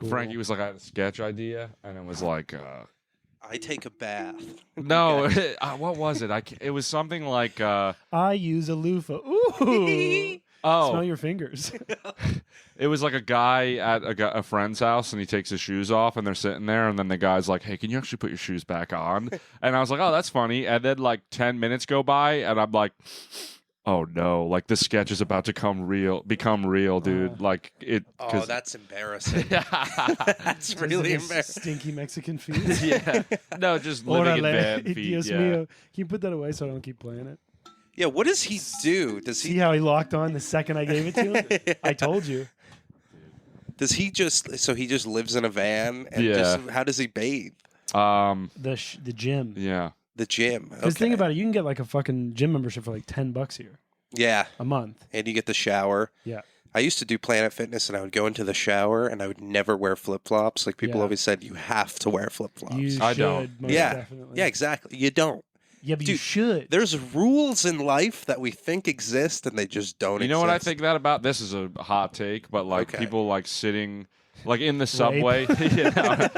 Cool. Frankie was like, I had a sketch idea, and it was like, I take a bath. no, what was it? It was something like, I use a loofah. Ooh. oh, Smell your fingers. it was like a guy at a friend's house, and he takes his shoes off, and they're sitting there, and then the guy's like, hey, can you actually put your shoes back on? And I was like, oh, that's funny. And then like 10 minutes go by, and I'm like, oh no, like the sketch is about to become real, dude. Like it. Oh, that's embarrassing. That's really embarrassing. Stinky Mexican feet. Yeah. No, just living in bad feet. Dios Yeah. mío. Can you put that away so I don't keep playing it? Yeah, what does he do? Does See he how he locked on the second I gave it to him? I told you. does he just lives in a van and Yeah. how does he bathe? The gym. Yeah. The gym. Because think about it, you can get like a fucking gym membership for like $10 here Yeah. a month. And you get the shower. Yeah. I used to do Planet Fitness, and I would go into the shower, and I would never wear flip-flops. Like, people Yeah. always said, you have to wear flip-flops. You I should, don't. most Yeah. definitely. Yeah, exactly. You don't. Yeah, but you Dude, should. There's rules in life that we think exist, and they just don't exist. You know what I think that about? This is a hot take, but like Okay. people like sitting, like in the subway. You know,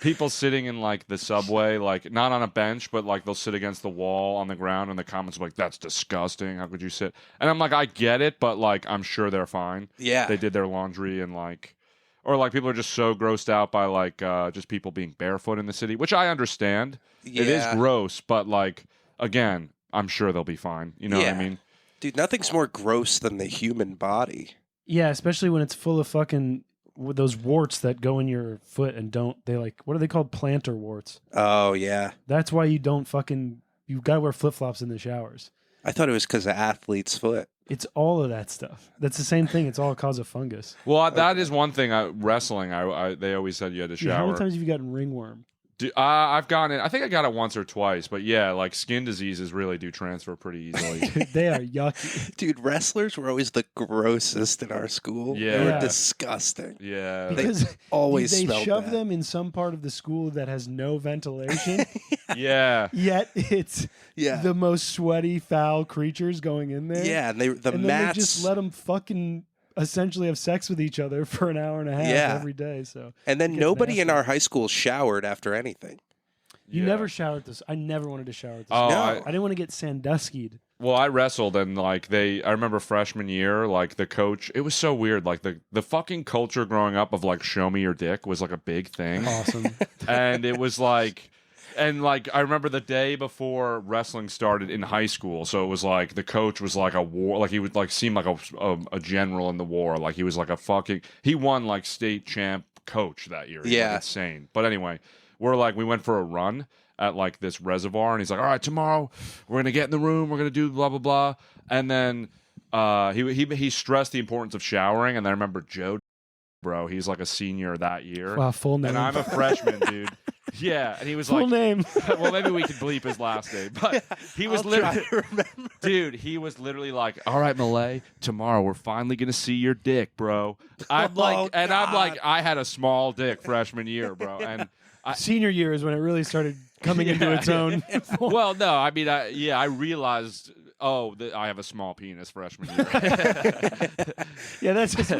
people sitting in like the subway, like not on a bench, but like they'll sit against the wall on the ground, and the comments are like, "That's disgusting. How could you sit?" And I'm like, I get it, but like I'm sure they're fine. Yeah. They did their laundry and like. Or like people are just so grossed out by like just people being barefoot in the city, which I understand. Yeah. It is gross, but like again, I'm sure they'll be fine. You know what I Yeah. mean? Dude, nothing's more gross than the human body. Yeah, especially when it's full of fucking those warts that go in your foot and what are they called? Plantar warts. Oh, yeah. That's why you don't fucking, you've got to wear flip-flops in the showers. I thought it was because of athlete's foot. It's all of that stuff. That's the same thing. It's all a cause of fungus. Well, that is one thing. Wrestling, they always said you had to Dude, shower. how many times have you gotten ringworm? I've gotten it. I think I got it once or twice, but yeah, like skin diseases really do transfer pretty easily. They are yucky. Dude, wrestlers were always the grossest in our school. Yeah. They were Yeah. disgusting. Yeah, Because Always they smelled shove bad. them in some part of the school that has no ventilation, yeah. yet it's Yeah. the most sweaty, foul creatures going in there. Yeah, and the and then mats. they just let them fucking essentially have sex with each other for an hour and a half Yeah. every day. So and then it gets nobody in nasty. our high school showered after anything. you Yeah. never showered this. I never wanted to shower at this. Oh, No. I didn't want to get sanduskied. well, I wrestled and like I remember freshman year, like the coach. It was so weird. Like the fucking culture growing up of like show me your dick was like a big thing, Awesome. and it was like. And, like, I remember the day before wrestling started in high school, so it was, like, the coach was, like, a war... Like, he would, like, seem like a general in the war. Like, he was, like, a fucking... He won, like, state champ coach that year. He was, Yeah. like, insane. But anyway, we went for a run at, like, this reservoir, and he's like, all right, tomorrow we're going to get in the room, we're going to do blah, blah, blah. And then he stressed the importance of showering, and then I remember Joe, bro, he's, like, a senior that year. Wow, full name. And I'm a freshman, dude. Yeah, and he was full like... name. Well, maybe we could bleep his last name, but he was literally, dude. He was literally like, "All right, Millea, tomorrow we're finally gonna see your dick, bro." I'm like, and I'm like, I had a small dick freshman year, bro, and Senior year is when it really started coming into its own. well, no, I mean, I realized. Oh, I have a small penis freshman year. Yeah, that's just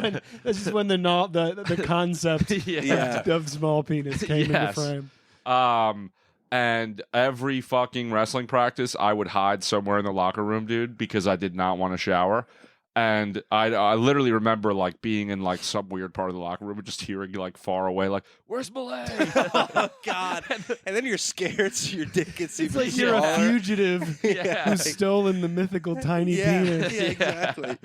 when the concept Yeah. of small penis came into Yes. frame. And every fucking wrestling practice, I would hide somewhere in the locker room, dude, because I did not want to shower. And I literally remember like being in like some weird part of the locker room and just hearing like far away, like, "Where's Millea?" Oh, God. And then you're scared, so your dick gets It's even like you're a smaller. fugitive Yeah. who's stolen the mythical tiny Yeah, penis. yeah, exactly.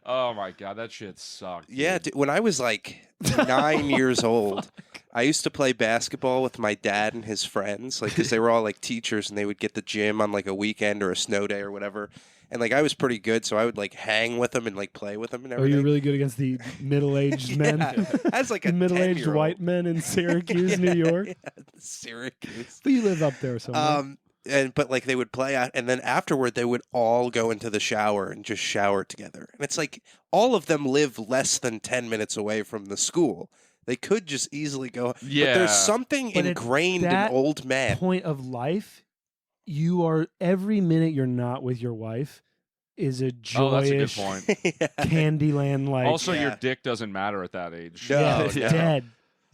Oh my god, that shit sucked. Yeah, dude. when I was like 9 years old, I used to play basketball with my dad and his friends, like, because they were all like teachers, and they would get the gym on like a weekend or a snow day or whatever. And like I was pretty good, so I would like hang with them and like play with them and Oh, everything. you're really good against the middle-aged men. Yeah, as like a The middle-aged 10-year-old. white men in Syracuse, New York. Yeah, Syracuse. But you live up there somewhere. But like they would play, and then afterward they would all go into the shower and just shower together. And it's like all of them live less than 10 minutes away from the school. They could just easily go. Yeah. But there's something But at ingrained in that old men. Point of life, you are every minute you're not with your wife is a Oh, that's a good joyous point. Yeah. Candyland like. Also, your Yeah. dick doesn't matter at that age. No, yeah, it's no. dead,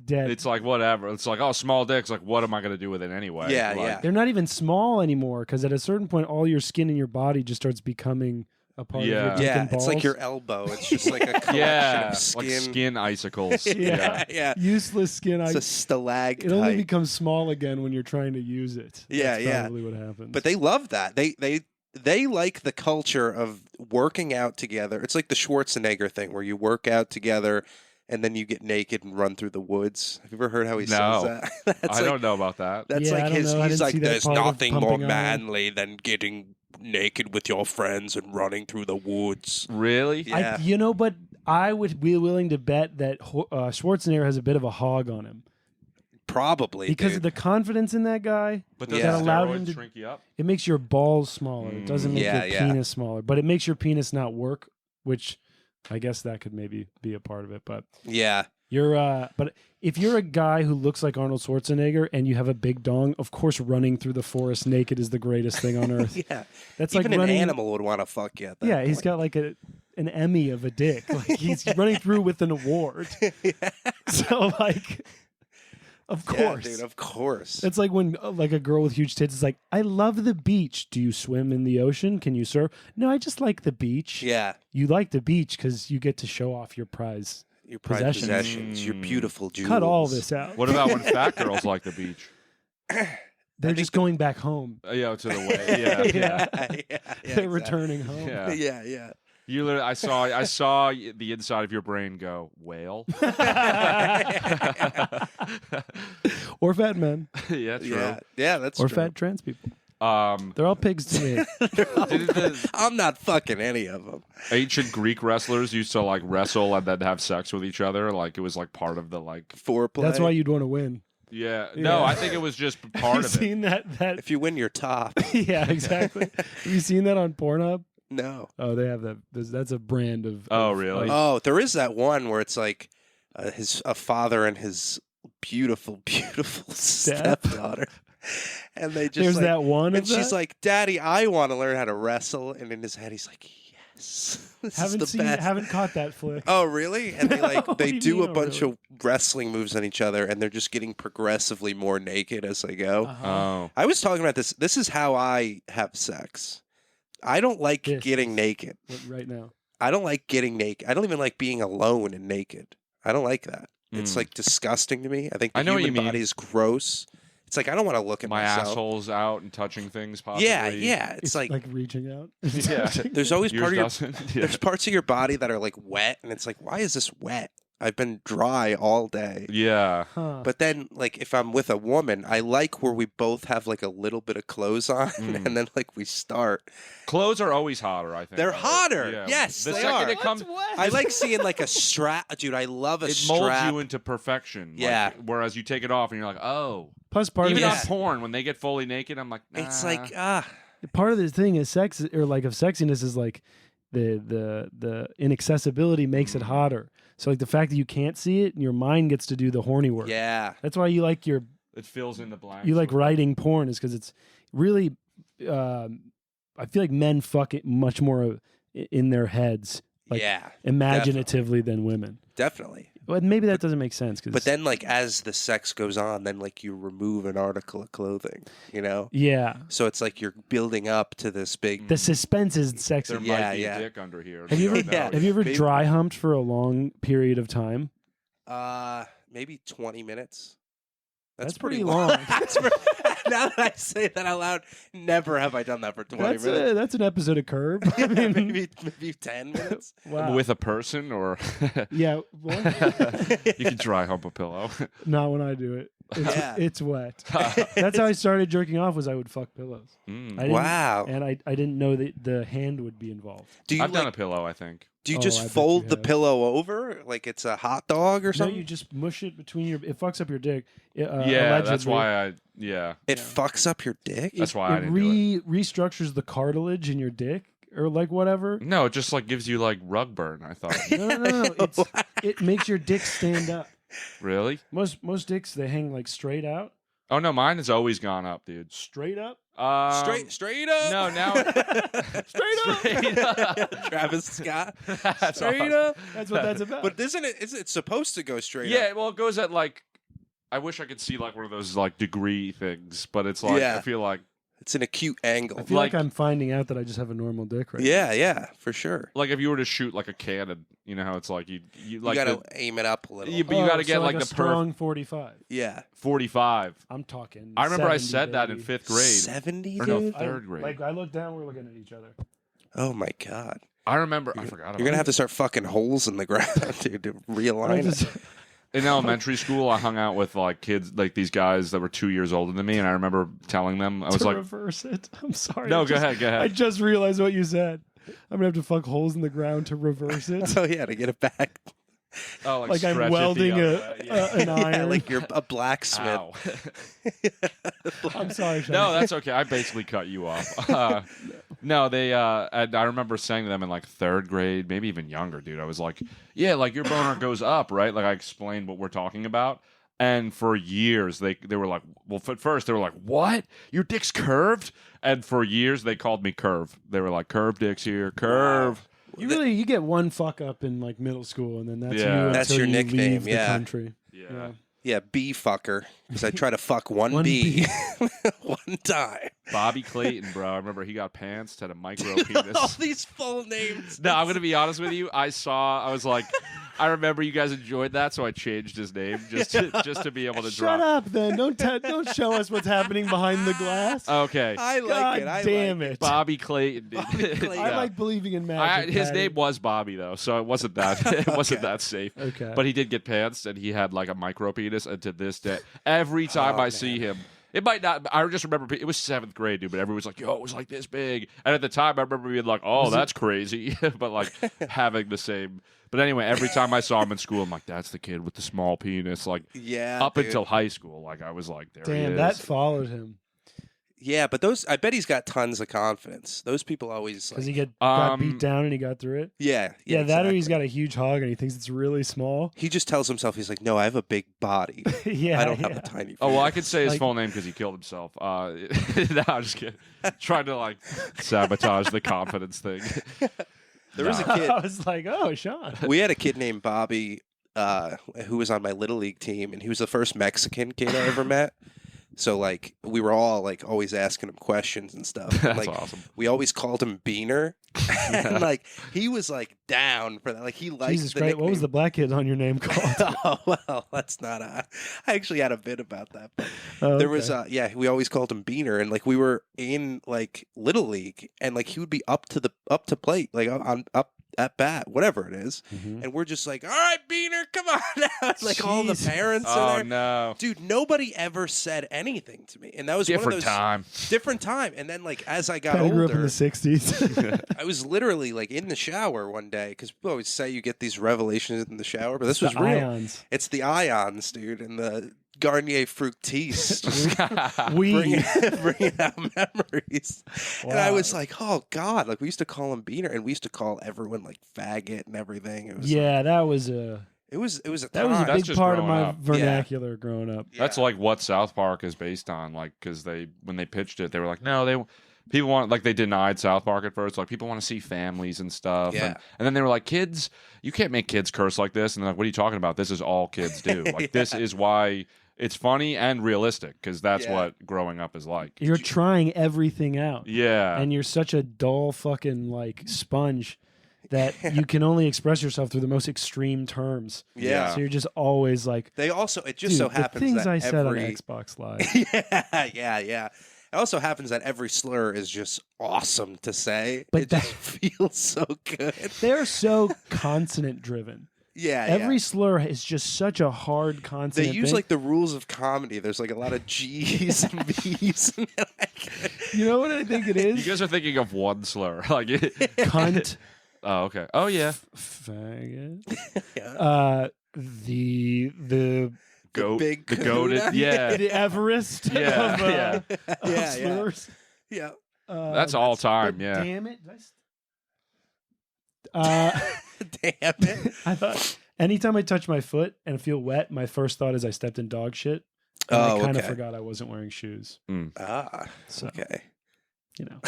dead. It's like whatever. It's like, oh, small dick. It's like, what am I gonna do with it anyway? Yeah, Like, yeah. They're not even small anymore because at a certain point, all your skin in your body just starts becoming a part of your dick Yeah, and balls. it's like your elbow. It's just like a collection Yeah, of skin. like skin icicles. yeah, yeah. useless skin. It's a stalactite. It only becomes small again when you're trying to use it. Yeah, That's yeah. probably what happens. But they love that. They like the culture of working out together. It's like the Schwarzenegger thing where you work out together and then you get naked and run through the woods. Have you ever heard how he says that? I don't know about that. That's Yeah, I like don't his. know. I He's didn't like, see that there's part of nothing more pumping iron." manly than getting naked with your friends and running through the woods. Really? Yeah. But I would be willing to bet that Schwarzenegger has a bit of a hog on him Probably because dude. of the confidence in that guy. But does does that allow steroids him to- shrink you up? It makes your balls smaller. It doesn't make Yeah, your yeah. penis smaller, but it makes your penis not work, which I guess that could maybe be a part of it. But Yeah. but if you're a guy who looks like Arnold Schwarzenegger and you have a big dong, of course, running through the forest naked is the greatest thing on earth. Yeah. That's Even like running. an animal would want to fuck you. At that Yeah, he's point. got like an Emmy of a dick. Like he's running through with an award. So like, of Yeah, course, dude. Of course. it's like when like a girl with huge tits is like, "I love the beach. Do you swim in the ocean? Can you surf?" No, I just like the beach. Yeah. You like the beach because you get to show off your prize. Your prized Possessions. possessions. Your beautiful jewels. Cut all this out. What about when fat girls like the beach? They're just going back home. Yeah, to the way. Yeah, Yeah. yeah, yeah, They're exactly. returning home. Yeah. Yeah, yeah. You literally, I saw the inside of your brain go whale. Or fat men. Yeah, true. Yeah, yeah, that's Or true. fat trans people. Um, They're all pigs to me. didn't the I'm not fucking any of them. ancient Greek wrestlers used to like wrestle and then have sex with each other? Like it was like part of the like. Foreplay. That's why you'd want to win. Yeah. Yeah. No, I think it was just part You've of it. seen that? If you win your top. Yeah, exactly. Have you seen that on Pornhub? No. Oh, they have that. That's a brand of. Oh, of, really? like, Oh, there is that one where it's like a father and his beautiful, beautiful stepdaughter. And they just there's like, that one. and of she's that? like, "Daddy, I want to learn how to wrestle." And in his head, he's like, "Yes, this haven't is the seen, best." haven't caught that flick. Oh, really? And they like What they do you do mean, a oh, bunch really? of wrestling moves on each other, and they're just getting progressively more naked as they go. Uh-huh. Oh. I was talking about this. This is how I have sex. I don't like This getting is- naked. Right now. I don't like getting naked. I don't even like being alone and naked. I don't like that. It's Mm. like disgusting to me. I think the I know what human you mean. body is gross. It's like I don't want to look at My myself. asshole's out and touching things. Possibly. Yeah, yeah. It's like reaching out. Yeah. there's always Yours part of your doesn't. Yeah. there's parts of your body that are like wet, and it's like, why is this wet? I've been dry all day. Yeah. Huh. But then, like, if I'm with a woman, I like where we both have like a little bit of clothes on, Mm. and then like we start. Clothes are always hotter. I think They're hotter. Yeah. Yes, the they second are. it comes, I like seeing like a strap, dude. I love a it molds strap. you into perfection. Like, Yeah. whereas you take it off and you're like, oh. Plus, part Even of Yeah. on porn, when they get fully naked, I'm like, nah. It's like part of the thing is sex or like of sexiness is like the inaccessibility makes it hotter. So like the fact that you can't see it and your mind gets to do the horny work. yeah, That's why you like it fills in the blanks. you like writing porn is because it's really I feel like men fuck it much more in their heads, like yeah, imaginatively than women. definitely. But maybe that doesn't make sense. Cause But then, like, as the sex goes on, then like you remove an article of clothing, you know. yeah, So it's like you're building up to this big. the suspense is sexy. There Yeah, might be yeah. a dick under here. Have you We ever don't know. Yeah. have you ever Maybe- dry humped for a long period of time? Maybe 20 minutes. That's pretty long. That's now that I say that out loud, never have I done that for 20 minutes. That's an episode of Curb. I mean, maybe 10 minutes. wow. With a person, or yeah, what? you can dry hump a pillow. Not when I do it. It's, Yeah. it's wet. That's how I started jerking off. Was I would fuck pillows. Mm. I didn't, Wow. And I didn't know that the hand would be involved. Do you I've done like, a pillow, I think. do you Oh, I just bet fold you the have. pillow over like it's a hot dog or No, something? you just mush it between your. It fucks up your dick. Yeah, allegedly. that's why I. Yeah, It Yeah. fucks up your dick? That's why I didn't do restructures the cartilage in your dick or like whatever. no, it just like gives you like rug burn. I thought. No. It makes your dick stand up. Really? Most dicks they hang like straight out. Oh no, mine has always gone up, dude. Straight up. Straight up. No, now straight up. Travis Scott. That's Straight awesome. up. That's what that's about. But isn't it? Is it supposed to go straight Yeah, up? well, it goes at like I wish I could see like one of those like degree things, but it's like Yeah. I feel like It's an acute angle. I feel like Like- I'm finding out that I just have a normal dick right Yeah, for sure. if you were to shoot like a cannon, you know how it's like you like You got to aim it up a little. Yeah, but now. you got to so get like a the strong 45. Yeah. 45. I'm talking. I remember I 70, said that in baby. 5th grade. 70, Or no, dude? third grade. Like I looked down, we're looking at each other. Oh my god. I remember. I forgot about You're gonna it. have to start fucking holes in the ground, dude, to I realign just- it. In elementary school, I hung out with like kids, like these guys that were 2 years older than me, and I remember telling them, I was to like, reverse it. I'm sorry. "No, I go just- ahead." I just realized what you said. I'm gonna have to fuck holes in the ground to reverse it. Oh yeah, to get it back. Oh, like stretch I'm it the welding other way. an iron. Yeah, like you're a blacksmith. Ow. I'm sorry, Sean. No, that's okay. I basically cut you off. No, they. And I remember saying to them in like 3rd grade, maybe even younger, dude. I was like, "Yeah, like your boner goes up, right?" Like I explained what we're talking about. And for years, they were like, well, at first they were like, "What? Your dick's curved?" And for years, they called me Curve. They were like, "Curve dicks here, Curve." You get one fuck up in like middle school, and then that's Yeah. you That's until your you nickname, leave the yeah. country. Yeah. Yeah, bee fucker. Because I try to fuck one One bee one time. Bobby Clayton, bro. I remember he got pantsed, had a micro All penis. these full names. No, I'm gonna be honest with you. I was like, I remember you guys enjoyed that, so I changed his name just to be able to Shut drop. up, then. Don't show us what's happening behind the glass. Okay, I like God it. I damn like it. Bobby Clayton. Dude. Bobby Clayton. I Yeah. like believing in magic. His Patty. name was Bobby though, so it wasn't that it wasn't that safe. Okay. But he did get pantsed, and he had like a micro penis. And to this day, every time I see him, it might not. I just remember it was 7th grade, dude. But everyone's like, "Yo, it was like this big." And at the time, I remember being like, "Oh, that's crazy," but like having the same. But anyway, every time I saw him in school, I'm like, "That's the kid with the small penis." Like Yeah. up dude. until high school, like I was like, "There he Damn, is." that followed him. Yeah, but I bet he's got tons of confidence. Those people always Because like, he got Um, beat down and he got through it. yeah, Yeah, that or he's exactly. got a huge hog and he thinks it's really small. He just tells himself, he's like, no, I have a big body. Yeah, I don't have yeah. a tiny Oh well, I penis." could say his Like- full name because he killed himself. No, I'm just kidding. Trying to like sabotage the confidence thing. There was a Nah. kid. I was like, oh, Sean. We had a kid named Bobby who was on my Little League team, and he was the first Mexican kid I ever met. So, like, we were all, like, always asking him questions and stuff. And, That's like, awesome. we always called him Beaner. And, like, he was, like, down for that. Like, he liked Jesus the Christ. What was the nickname. black kid on your name called? Oh, well, that's not I actually had a bit about that. But Oh, there was, okay. we always called him Beaner. And, like, we were in, like, Little League. And, like, he would be up to plate, like, up at bat, whatever it is. Mhm. And we're just like, all right, Beaner, come on now. Like, all the Jesus. parents Oh are there. no. Dude, nobody ever said anything to me. And that was Different one of those time. different time. And then like as I got Patty grew up in older, the 60s. I was literally like in the shower one day because people always say you get these revelations in the shower, but this was The real. ions. It's the ions, dude, and the Garnier Fructis just We. bringing out memories. And I Wow. was like, oh God, like we used to call him Beaner and we used to call everyone like faggot and everything. It was Yeah, that was a it was a that was a time. That's big just part of growing my up. vernacular growing up. That's Yeah. like what South Park is based on. Like, because when they pitched it, they were like, no, people want, like, they denied South Park at first. Like, people want to see families and stuff. Yeah. And then they were like, kids, you can't make kids curse like this. And they're like, what are you talking about? This is all kids do. Like, this Yeah. is why it's funny and realistic, because that's Yeah. what growing up is like. You're trying everything out. Yeah. And you're such a dull fucking like sponge that you can only express yourself through the most extreme terms. Yeah. So you're just always like, They also it just dude, so happens the things that I said on every Xbox Live. yeah. It also happens that every slur is just awesome to say. But it just feels so good. They're so consonant driven. Yeah, Every yeah. slur is just such a hard They consonant. use thing. like the rules of comedy. There's like a lot of G's and B's. And You know what I think it you is? guys are thinking of one slur. Like, Cunt. oh, okay. Oh, yeah. Faggot. yeah. The Goat. big the kahuna. goated. Yeah. the Everest Yeah, of, yeah. of Yeah, slurs. yeah. That's all time. But Yeah. Damn it. Damn it. I thought anytime I touch my foot and feel wet, my first thought is I stepped in dog shit. And I Oh, kind of okay. forgot I wasn't wearing shoes. Ah, So, okay. you know.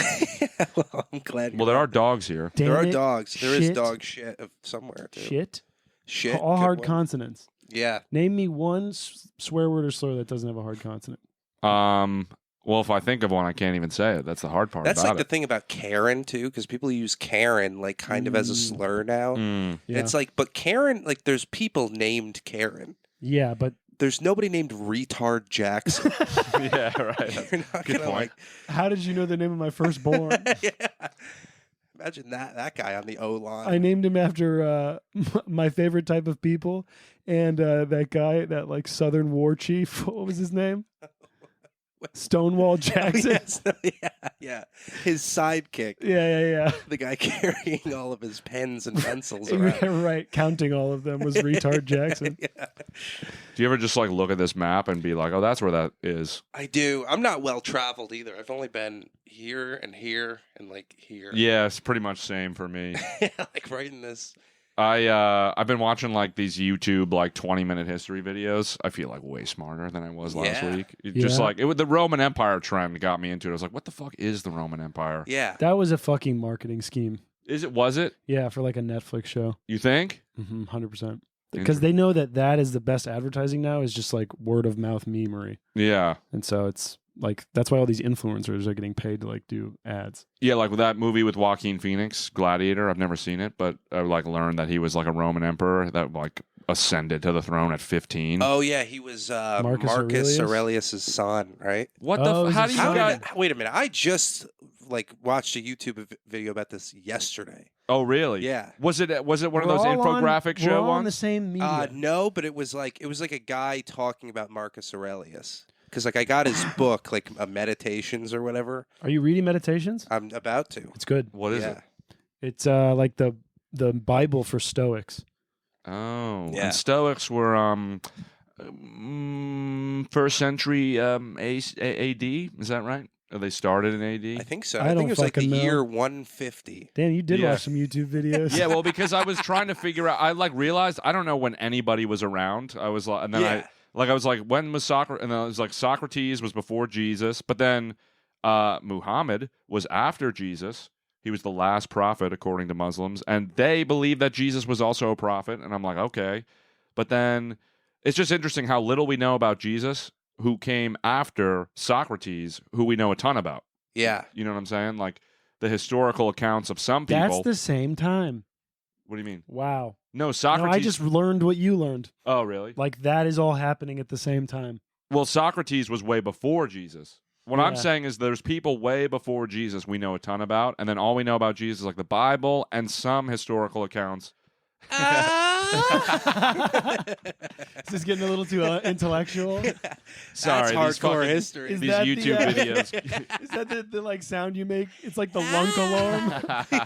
Well, I'm glad. Well, there are dogs here. Damn there are it, dogs. There is shit, dog shit of somewhere too. Shit. Shit. All good hard one. consonants. Yeah. Name me one swear word or slur that doesn't have a hard consonant. Well, if I think of one, I can't even say it. That's the hard part That's about like the thing about Karen too, because people use Karen like kind of as a slur now. Yeah. It's like, but Karen, like there's people named Karen. Yeah, but There's nobody named Retard Jackson. Yeah, right. You're not Good gonna point. how did you know the name of my firstborn? yeah. Imagine that guy on the O line. I named him after my favorite type of people, and that guy, that like Southern war chief. What was his name? Stonewall Jackson. Yes, yeah. His sidekick. Yeah. The guy carrying all of his pens and pencils around. Right, counting all of them was Retard Jackson. Yeah. Do you ever just like look at this map and be like, oh, that's where that is? I do. I'm not well traveled either. I've only been here and like here. Yeah, it's pretty much same for me. Like right in this. I've been watching like these YouTube like 20-minute history videos. I feel like way smarter than I was last Yeah. week. Just Yeah. like the Roman Empire trend got me into it. I was like, what the fuck is the Roman Empire? Yeah. That was a fucking marketing scheme. Was it? Yeah, for like a Netflix show. You think? 100%. Because they know that is the best advertising now, is just like word of mouth memery. Yeah. And so it's like, that's why all these influencers are getting paid to like do ads. Yeah, like with that movie with Joaquin Phoenix, Gladiator. I've never seen it, but I like learned that he was like a Roman emperor that like ascended to the throne at 15. Oh yeah, he was Marcus Marcus Aurelius? Aurelius' son, right? What Oh, the? is How it do you son? guys? Wait a minute. I just like watched a YouTube video about this yesterday. Oh, really? Yeah. Was it one of We're those all infographic we're show all on the ones? same media. No, but it was like a guy talking about Marcus Aurelius. Because like I got his book, like Meditations or whatever. Are you reading Meditations? I'm about to. It's good. What is Yeah. it? It's like the Bible for Stoics. Oh, Yeah. and Stoics were first century AD. Is that right? Or they started in AD? I think so. I I think don't it was like the fucking know. year 150. Damn, you did Yeah. watch some YouTube videos. Yeah, well, because I was trying to figure out. I like realized I don't know when anybody was around. I was like, and then Yeah. I was like, when was Socrates? And then I was like, Socrates was before Jesus, but then Muhammad was after Jesus. He was the last prophet according to Muslims, and they believe that Jesus was also a prophet. And I'm like, okay, but then it's just interesting how little we know about Jesus, who came after Socrates, who we know a ton about. Yeah. You know what I'm saying? Like the historical accounts of some people. That's the same time. What do you mean? Wow. No, No, Socrates. I just learned what you learned. Oh, really? Like that is all happening at the same time. Well, Socrates was way before Jesus. What I'm Yeah. saying is there's people way before Jesus we know a ton about, and then all we know about Jesus is like the Bible and some historical accounts. Is this getting a little too intellectual? Sorry, That's these hardcore fucking- history. Is These that the, YouTube videos. Is that the like sound you make? It's like the lunk alarm,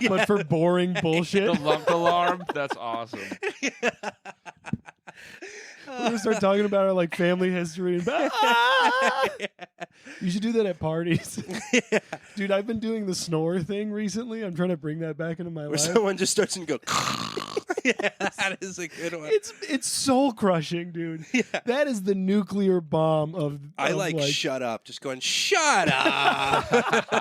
but for boring bullshit. The lump alarm. That's awesome. We're gonna start talking about our like family history. And, You should do that at parties, dude. I've been doing the snore thing recently. I'm trying to bring that back into my Where life. someone just starts and go. Yeah, that is a good one. It's soul crushing, dude. Yeah. That is the nuclear bomb of. I like shut up. Just going, shut up.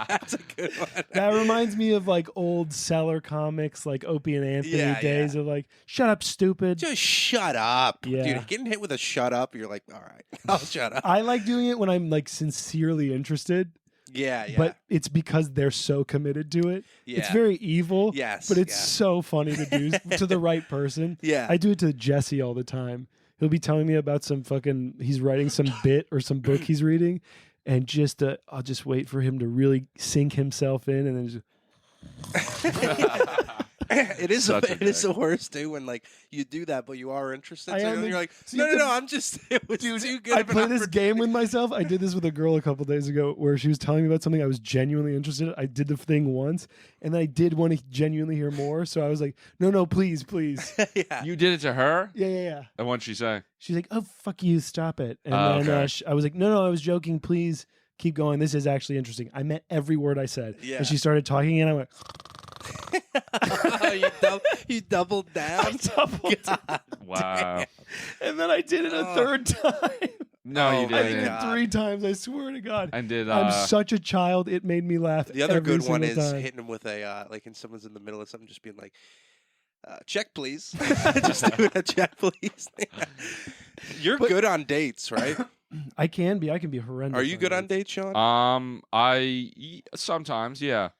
That's a good one. That reminds me of like old Cellar comics, like Opie and Anthony Yeah, days yeah. of like, shut up, stupid. Just shut up. Yeah. Dude, getting hit with a shut up, you're like, all right, I'll shut up. I like doing it when I'm like sincerely interested, Yeah, yeah. but it's because they're so committed to it. It's Yeah. very evil, Yes, but it's yeah. so funny to do to the right person. Yeah. I do it to Jesse all the time. He'll be telling me about some fucking, he's writing some bit or some book he's reading, and just I'll just wait for him to really sink himself in, and then just, It is Such a it is dick. the worst too when like you do that but you are interested. I So am you're like, so no, you no, have to- no, I'm just it was dude, too good. I of an play this game with opportunity. myself. I did this with a girl a couple days ago where she was telling me about something I was genuinely interested in. I did the thing once, and then I did want to genuinely hear more. So I was like, no, please. Yeah. You did it to her? Yeah. And what'd she say? She's like, oh, fuck you, stop it. And Oh, then okay. I was like, no, I was joking. Please keep going. This is actually interesting. I meant every word I said. Yeah. And she started talking, and I went, you doubled down. double. God. Wow. And then I did it a third time. No, Oh, you my I did didn't. it God. 3 times. I swear to God. And did I'm such a child. It made me laugh. The other every good one is single time. hitting him with a like, and someone's in the middle of something, just being like, Check, please. Just doing a check, please. You're good on dates, right? I can be horrendous. Are you good on dates, Sean? Sometimes, yeah.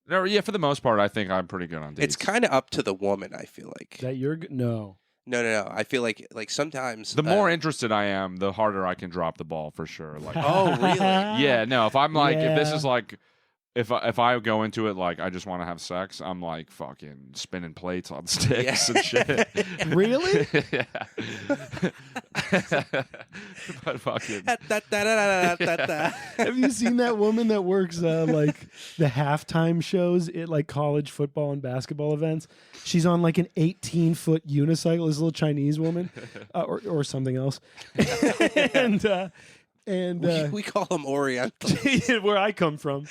No, yeah, for the most part, I think I'm pretty good on dates. It's kind of up to the woman, I feel like. That you're no. No. I feel like sometimes the more interested I am, the harder I can drop the ball for sure. Like, oh, really? yeah, no. If I'm like, if this Yeah. is like, if I go into it like I just want to have sex, I'm like fucking spinning plates on sticks and shit. Really? Yeah. But fucking. Have you seen that woman that works like the halftime shows at like college football and basketball events? She's on like an 18-foot unicycle. This little Chinese woman, or something else, and we call them Oriental. where I come from,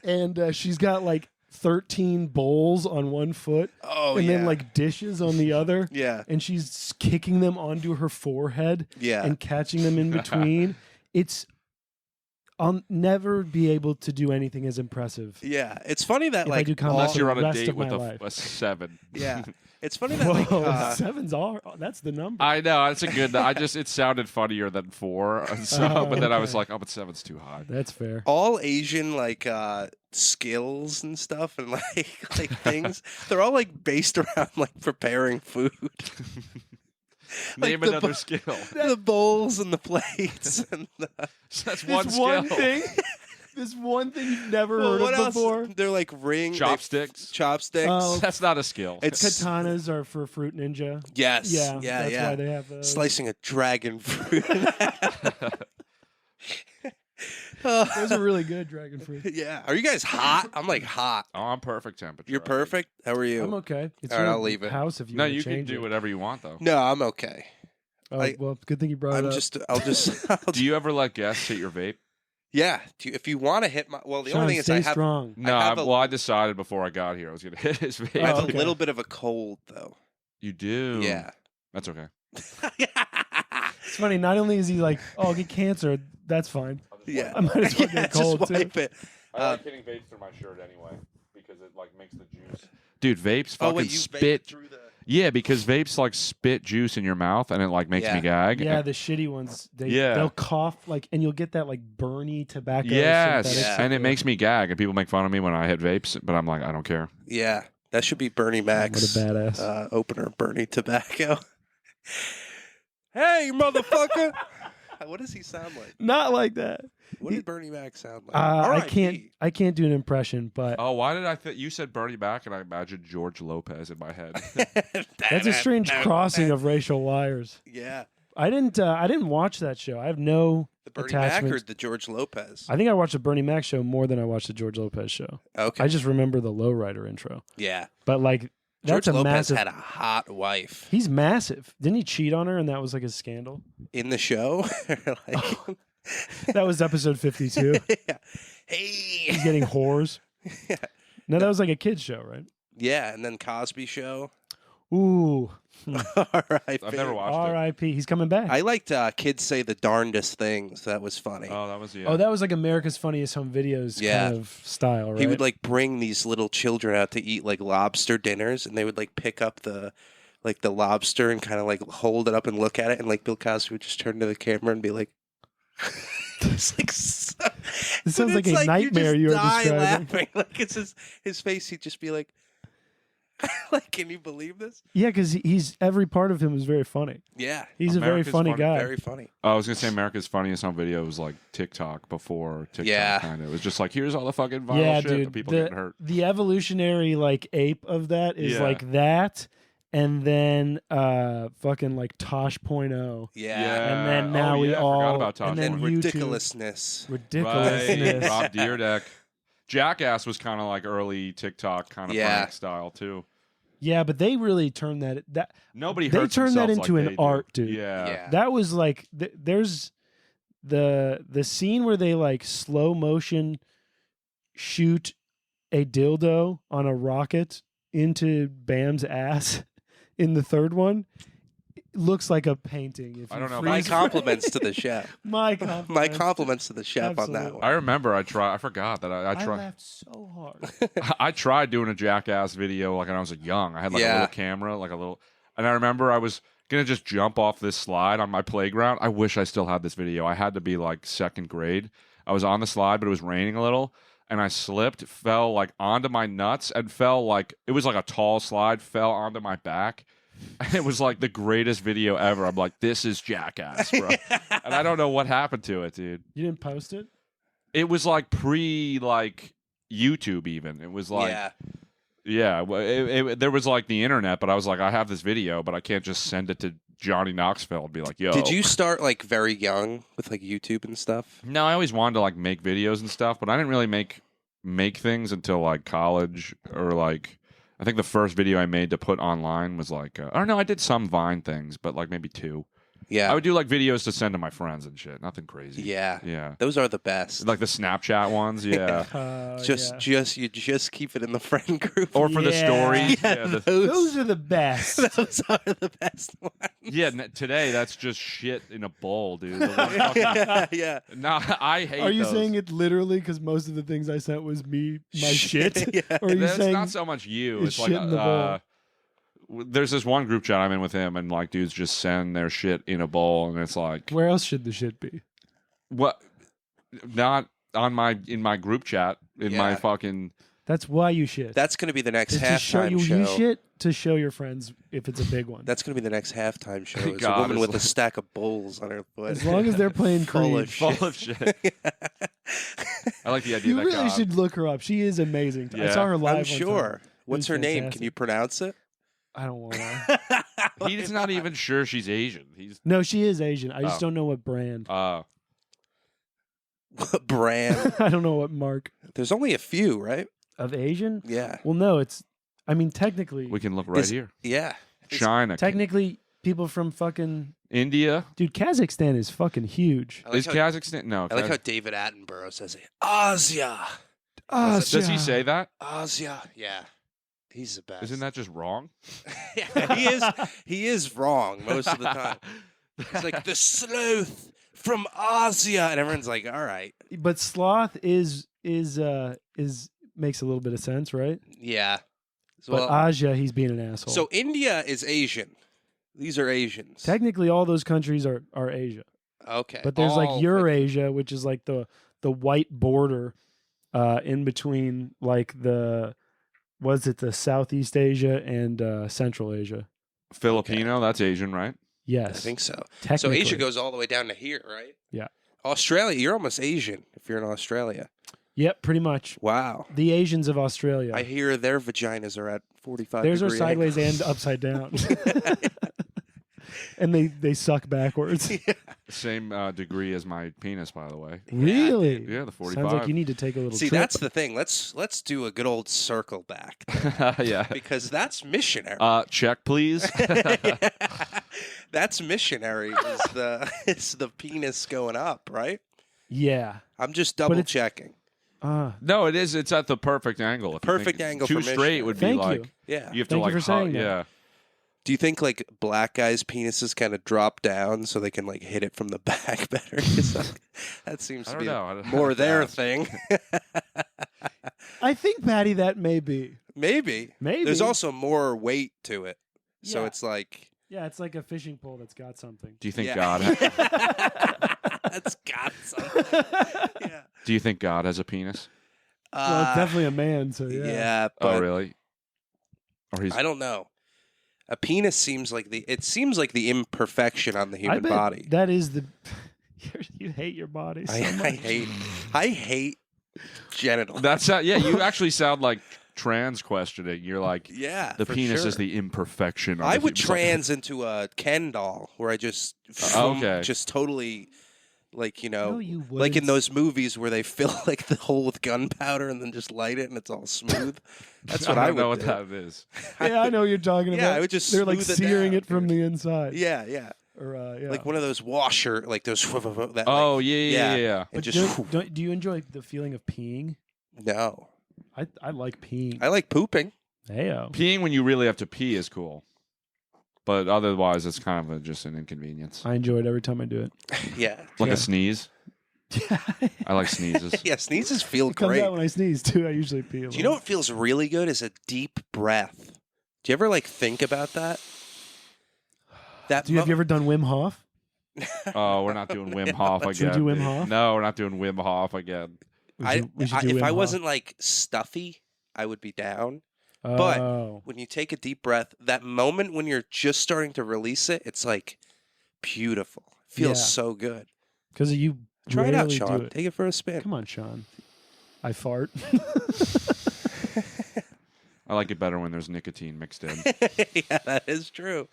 and she's got like 13 bowls on one foot, and then like dishes on the other, and she's kicking them onto her forehead, and catching them in between. I'll never be able to do anything as impressive. Yeah, it's funny that If I like do comedy Unless for you're the on a rest date of my with life. a 7. yeah, it's funny that Whoa, like sevens are that's the number. I know it's a good. It sounded funnier than 4, so but then I was like, oh, but 7's too high. That's fair. all Asian like skills and stuff and like things, they're all like based around like preparing food. Name the another skill. The bowls and the plates and That's This one skill. thing. This one thing you've never heard what of else? before. They're like Chopsticks. Chopsticks. Oh. That's not a skill. It's Katanas are for Fruit Ninja. yes, Yeah, yeah, that's yeah. why they have those. Slicing a dragon fruit. Those are really good, dragon fruit. Yeah. Are you guys hot? I'm like hot. Oh, I'm perfect temperature. You're perfect. How are you? I'm okay. It's All right, your I'll leave it. house if you No, want to you can change do it. whatever you want though. No, I'm okay. Oh, well, good thing you brought it up. I'll Do you ever let guests hit your vape? Yeah. If you want to hit my, well, the Sean, only thing is stay I have, strong. No, have a- I decided before I got here I was going to hit his vape. I have okay. a little bit of a cold though. You do? Yeah. That's okay. It's funny. Not only is he like, "Oh, I'll get cancer," that's fine. Yeah. I might as well get a cold just too. wipe it. I like hitting vapes through my shirt anyway because it like makes the juice. Dude, vapes Oh fucking wait, you spit. vape through the. Yeah, because vapes like spit juice in your mouth and it like makes Yeah. me gag. Yeah, the shitty ones. Yeah. They'll cough like, and you'll get that like burny tobacco. Yes, synthetic Yeah. stuff. and it makes me gag, and people make fun of me when I hit vapes, but I'm like, I don't care. Yeah, that should be Bernie What Mac's a badass. opener. Bernie Tobacco. Hey, motherfucker! What does he sound like? Not like that. What did Bernie Mac sound like? I can't do an impression, but Oh, why did I think you said Bernie Mac, and I imagined George Lopez in my head? that's a strange crossing of racial wires. Yeah, I didn't watch that show. I have no the Bernie Mac attachment. or the George Lopez? I think I watched the Bernie Mac show more than I watched the George Lopez show. Okay. I just remember the Lowrider intro. Yeah. But like that's George a Lopez massive had a hot wife He's massive. Didn't he cheat on her and that was like a scandal? in the show. That was episode 52. Yeah. Hey. He's getting whores. Yeah. No, that was like a kid's show, right? Yeah, and then Cosby Show. Ooh. All right. I've never watched it. R.I.P. He's coming back. I liked Kids Say the Darndest Things. That was funny. Oh, that was Oh, that was like America's Funniest Home Videos Yeah. kind of style, right? He would like bring these little children out to eat like lobster dinners, and they would like pick up the lobster and kind of like hold it up and look at it, and like Bill Cosby would just turn to the camera and be like, it's like It sounds like a nightmare you you are just die describing. laughing. Like it's his face. He'd just be like, like, can you believe this? Yeah, because he's every part of him is very funny. Yeah, He's America's a very funny Funny- guy. very funny. I was gonna say America's Funniest Home Video was like TikTok before TikTok. Yeah. Kind of. It was just like here's all the fucking viral Yeah, shit dude. of people getting hurt. The evolutionary like ape of that is Yeah. like that, and then fucking like Tosh.0. Yeah, And then now we I all- forgot about Tosh and then and Point. YouTube. ridiculousness. Ridiculousness. Right. Rob Dyrdek. Jackass was kind of like early TikTok kind of Yeah. prank style too. Yeah, but they really turned that Nobody They hurts turned that themselves into like an they do. art, dude. Yeah. Yeah. that was like there's the scene where they like slow motion shoot a dildo on a rocket into Bam's ass in the third one. looks like a painting. If I don't know. My compliments to the chef. My compliments. My compliments to the chef Absolutely. on that one. I remember I forgot that I I tried. laughed so hard. I tried doing a Jackass video like when I was young. I had like a little camera, and I remember I was gonna just jump off this slide on my playground. I wish I still had this video. I had to be like second grade. I was on the slide, but it was raining a little, and I slipped, fell like onto my nuts, and fell like it was like a tall slide, fell onto my back. It was like the greatest video ever. I'm like, this is Jackass, bro. And I don't know what happened to it, dude. You didn't post it? It was like like YouTube even. It was like there was like the internet, but I was like, I have this video, but I can't just send it to Johnny Knoxville and be like, yo. Did you start like very young with like YouTube and stuff? No, I always wanted to like make videos and stuff, but I didn't really make things until like college or like I think the first video I made to put online was like, or no, I did some Vine things, but like maybe 2. Yeah. I would do like videos to send to my friends and shit. Nothing crazy. Yeah. Yeah. Those are the best. Like the Snapchat ones. Yeah. You just keep it in the friend group. Or for the stories. Yeah, those are the best. Those are the best ones. Yeah. Today, that's just shit in a bowl, dude. Yeah. Nah, I hate Are you those. saying it literally? Because most of the things I sent was my shit. Yeah. Or are you It's saying not so much you. It's shit like in the bowl? There's this one group chat I'm in with him, and like dudes just send their shit in a bowl, and it's like, where else should the shit be? what? Not in my group chat in my fucking. That's why you shit. That's going to be the next to show halftime show. You shit to show your friends if it's a big one. That's going to be the next halftime show. It's God, a woman with like... a stack of bowls on her foot. As long as they're playing Creed. Full of shit. I like the idea. You that really God. should look her up. She is amazing. Yeah. I saw her live. I'm sure. What's her name? Can you pronounce it? I don't want to. He's not even sure she's Asian. No, she is Asian. I just don't know what brand. What brand? I don't know what mark. There's only a few, right? Of Asian? Yeah. Well, no, it's. I mean, technically. We can look right here. Yeah. China. Technically, people from fucking India. Dude, Kazakhstan is fucking huge. Is Kazakhstan? No. I like how David Attenborough says it. Asia. Does he say that? Asia. Yeah. He's the best. Isn't that just wrong? Yeah, he is wrong most of the time. It's like the sloth from Asia, and everyone's like, "All right." But sloth is makes a little bit of sense, right? Yeah. But Asia, he's being an asshole. So India is Asian. These are Asians. Technically, all those countries are Asia. Okay. But there's like Eurasia, which is like the white border in between like the Southeast Asia and Central Asia? Filipino, that's Asian, right? Yes. I think so. Technically. So Asia goes all the way down to here, right? Yeah. Australia, you're almost Asian if you're in Australia. Yep, pretty much. Wow. The Asians of Australia. I hear their vaginas are at 45 Theirs are degree sideways angles. and upside down. And they suck backwards. Yeah. Same degree as my penis, by the way. Really? Yeah, the 45. Sounds like you need to take a little See, trip. that's the thing. Let's do a good old circle back. Yeah. Because that's missionary. Check, please. That's missionary is the penis going up, right? Yeah. I'm just double checking. No, it is. It's at the perfect angle. If Perfect angle Too for straight missionary. would be Thank like. you. Yeah. You have to Thank you like. for saying that. Yeah. Do you think like black guys' penises kind of drop down so they can like hit it from the back better? 'Cause, like, that seems to be more their thing. I think, Patty, that may be. Maybe. There's also more weight to it, so Yeah. it's like. Yeah, it's like a fishing pole that's got something. Do you think Yeah. God? That's got something. Yeah. Do you think God has a penis? Well, it's definitely a man, so yeah. Yeah. But Oh, really? Or he's. I don't know. A penis seems like the imperfection on the I human bet body. that is the. You hate your body so much. I hate genitals. That's yeah. You actually sound like trans questioning. You're like, Yeah, the for penis sure. is the imperfection. I would trans into a Ken doll where I just just totally like No, you like in wouldn't. those movies where they fill like the hole with gunpowder and then just light it and it's all smooth. That's what I don't would know what do. that is. Yeah, I know what you're talking about. Yeah, I would just They're like smooth it searing down, it from dude. the inside. Yeah, yeah. Or yeah. Like one of those washer, like those. That, Oh like, yeah. And But just do you enjoy the feeling of peeing? no. I like peeing. I like pooping. Heyo. Peeing when you really have to pee is cool. But otherwise, it's kind of just an inconvenience. I enjoy it every time I do it. Yeah. Like a sneeze. I like sneezes. Yeah, sneezes feel It comes great. out when I sneeze too. I usually pee. Do you know what feels really good is a deep breath. Do you ever like think about that? Have you ever done Wim Hof? Oh, we're not doing Wim Hof again. Should we do Wim Hof? No, we're not doing Wim Hof again. If I wasn't like stuffy, I would be down. But when you take a deep breath, that moment when you're just starting to release it, it's like beautiful. It feels so good. Because you try it out, do Sean. it. Take it for a spin. Come on, Sean. I fart. I like it better when there's nicotine mixed in. Yeah, that is true.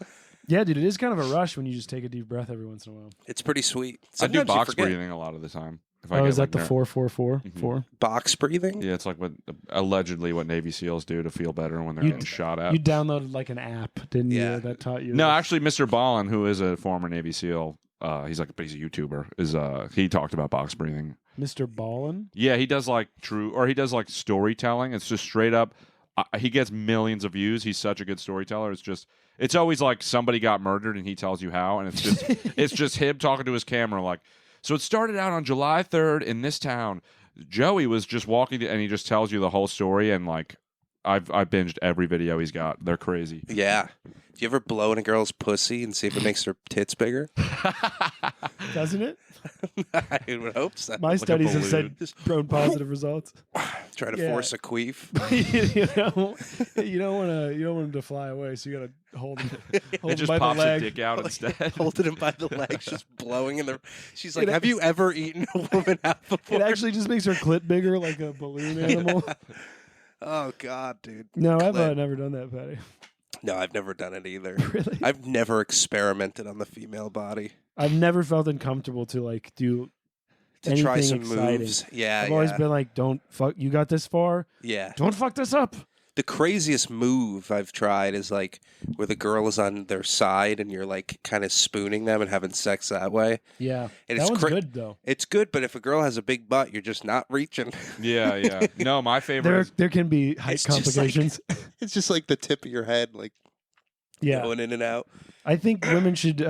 Yeah, dude, it is kind of a rush when you just take a deep breath every once in a while. It's pretty sweet. I do Sometimes you box forget. breathing a lot of the time. Is that the 4-4-4? 4? Box breathing? Yeah, it's like allegedly what Navy SEALs do to feel better when they're getting shot at. You downloaded like an app, didn't you? That taught you. No, actually, Mr. Ballin, who is a former Navy SEAL, he's a YouTuber. He talked about box breathing. Mr. Ballin? Yeah, he does like storytelling. It's just straight up. He gets millions of views. He's such a good storyteller. It's always like somebody got murdered and he tells you how, and it's just him talking to his camera like. So it started out on July 3rd in this town. Joey was just walking, and he just tells you the whole story. And like, I binged every video he's got. They're crazy. Yeah. Do you ever blow in a girl's pussy and see if it makes her tits bigger? Doesn't it? I would hope so. My studies have said grown positive results. Try to force a queef. you don't want him to fly away, so you got to hold him It just by pops the leg. a dick out instead. Holding him by the legs, just blowing in the. She's like, "Have you ever eaten a woman out before?" It actually just makes her clit bigger, like a balloon animal. Oh God, dude. No, I've never done that, Patty. No, I've never done it either. Really? I've never experimented on the female body. I've never felt uncomfortable to like do To anything try some exciting. moves. Yeah, I've always been like, don't fuck. You got this far. Yeah. Don't fuck this up. The craziest move I've tried is like where the girl is on their side and you're like kind of spooning them and having sex that way. Yeah, And that it's one's good though. It's good, but if a girl has a big butt, you're just not reaching. Yeah. No, my favorite. There can be height complications. It's just like the tip of your head, like going in and out. I think women should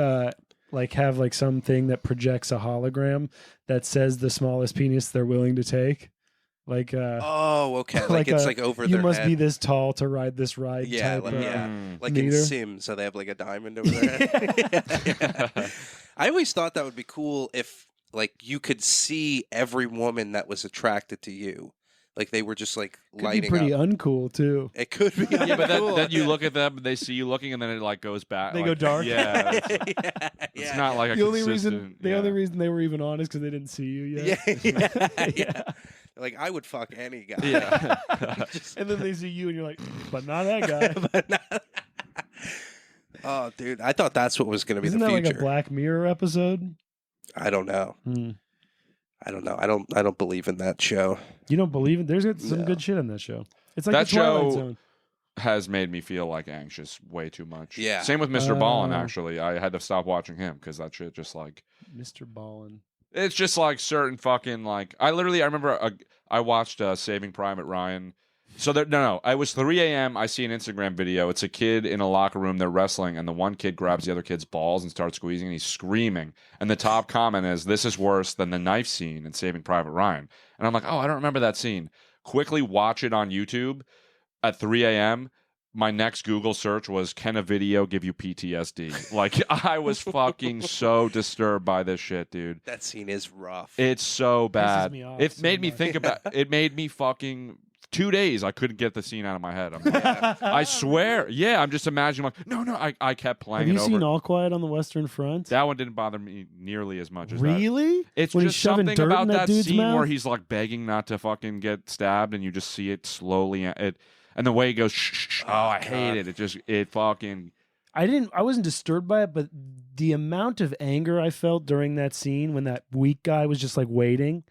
like have like something that projects a hologram that says the smallest penis they're willing to take. Like okay. Like it's like over you their must head. be this tall to ride this ride. Yeah, type like meter. in Sims, so they have like a diamond over their head. Yeah. I always thought that would be cool if like you could see every woman that was attracted to you. Like they were just like Could lighting be pretty up. uncool too. It could be. Yeah, but uncool. then you look at them, they see you looking, and then it like goes back. They like, go dark. Yeah, it's not like The only reason they were even on is because they didn't see you yet. Yeah. Like I would fuck any guy. Yeah. And then they see you, and you're like, but not that guy. Oh, dude, I thought that's what was going to be Isn't the that future. like a Black Mirror episode? I don't know. I don't know. I don't believe in that show. You don't believe it? There's some good shit on that show. It's like That the Twilight show Zone. has made me feel like anxious way too much. Yeah. Same with Mr. Ballin, actually. I had to stop watching him because that shit just like. Mr. Ballin. It's just like certain fucking like. I remember I watched Saving Private Ryan. So it was 3 a.m. I see an Instagram video. It's a kid in a locker room. They're wrestling, and the one kid grabs the other kid's balls and starts squeezing, and he's screaming. And the top comment is, "This is worse than the knife scene in Saving Private Ryan." And I'm like, oh, I don't remember that scene. Quickly watch it on YouTube at 3 a.m. My next Google search was, can a video give you PTSD? Like, I was fucking so disturbed by this shit, dude. That scene is rough. It's so bad. Me off It so made me much. think about it. Made me fucking 2 days. I couldn't get the scene out of my head. I'm like, I swear. Yeah, I'm just imagining. Like, no. I kept playing Have you it seen over. All Quiet on the Western Front? That one didn't bother me nearly as much as that. Really? It's When he's just shoving something dirt about in that dude's scene mouth? where he's like begging not to fucking get stabbed, and you just see it slowly. And the way he goes, shh. Oh, I hate it. It fucking. I wasn't disturbed by it, but the amount of anger I felt during that scene when that weak guy was just like waiting.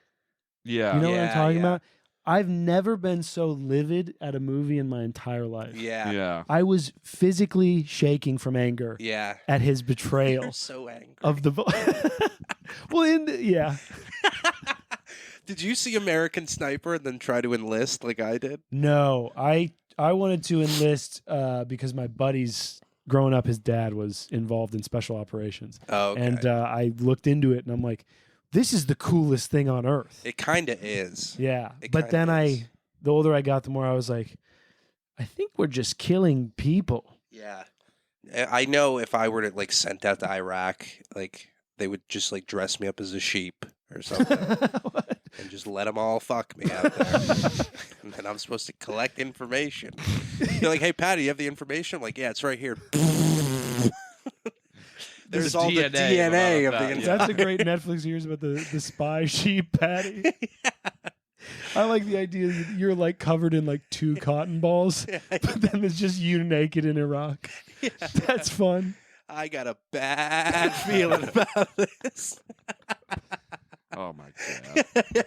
Yeah. You know what I'm Yeah, talking yeah. about? I've never been so livid at a movie in my entire life. Yeah. Yeah. I was physically shaking from anger Yeah. at his betrayal You're so angry. of the. Yeah. Did you see American Sniper and then try to enlist like I did? No, I wanted to enlist because my buddies growing up, his dad was involved in special operations. Oh, okay. And I looked into it, and I'm like, this is the coolest thing on earth. It kind of is. Yeah. But then the older I got, the more I was like, I think we're just killing people. Yeah. I know if I were to like sent out to Iraq, like they would just like dress me up as a sheep or something and just let them all fuck me out there. And then I'm supposed to collect information. They're like, hey, Patty, you have the information? I'm like, yeah, it's right here. There's all the DNA of the information. That's a great Netflix series about the spy sheep, Patty. Yeah. I like the idea that you're like covered in like 2 cotton balls, but then it's just you naked in Iraq. Yeah. That's fun. I got a bad feeling about this. Oh my god!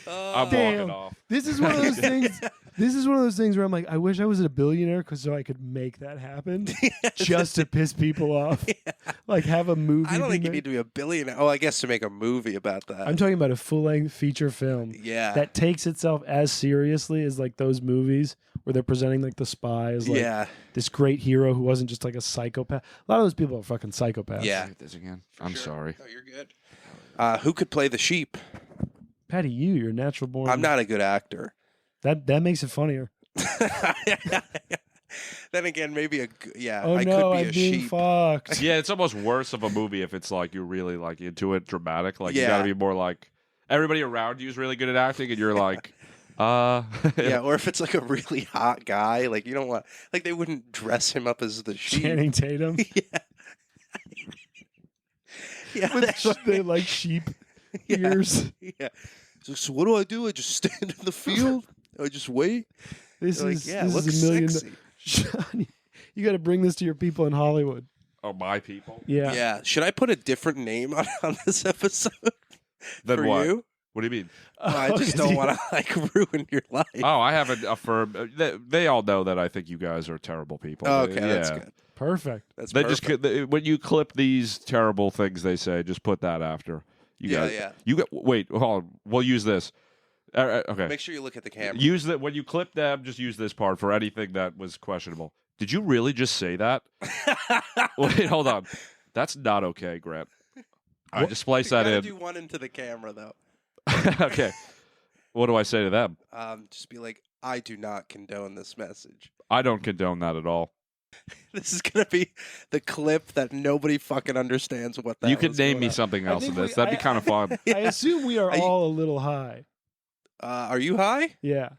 I'm walking off. This is one of those things. This is one of those things where I'm like, I wish I was a billionaire so I could make that happen, just to piss people off. Yeah. Like have a movie. I don't think you need to be a billionaire. Oh, I guess to make a movie about that. I'm talking about a full-length feature film. Yeah. That takes itself as seriously as like those movies where they're presenting like the spy as like this great hero who wasn't just like a psychopath. A lot of those people are fucking psychopaths. Yeah. This again. I'm sorry. No, you're good. Who could play the sheep? Patty, you're natural born. I'm not a good actor. That makes it funnier. Then again, maybe Oh I no, could be I'm a being sheep. fucked. Yeah, it's almost worse of a movie if it's like you're really like into it, dramatic. Like you gotta be more like everybody around you is really good at acting, and you're like, yeah, or if it's like a really hot guy, like you don't want, like they wouldn't dress him up as the sheep. Channing Tatum. Yeah. Yeah, with they like sheep ears. Yeah. So what do? I just stand in the field? I just wait? This They're is like, this is $1 million. sexy. Johnny, you got to bring this to your people in Hollywood. oh, my people. Yeah. Yeah. Should I put a different name on this episode? Then for what? you? What do you mean? I just don't want to like ruin your life. Oh, I have a firm. They all know that I think you guys are terrible people. Oh, okay, that's good. Perfect. That's They perfect. just when you clip these terrible things they say, just put that after. You guys, yeah. You got wait. Hold on. We'll use this. Okay. Make sure you look at the camera. Use that when you clip them. Just use this part for anything that was questionable. Did you really just say that? Wait, hold on. That's not okay, Grant. I just splice that in. Do one into the camera though. Okay. What do I say to them? Just be like, I do not condone this message. I don't condone that at all. This is gonna be the clip that nobody fucking understands what that. You could name me something else in this. That'd be kind of fun. I assume we are all a little high. Are you high? Yeah.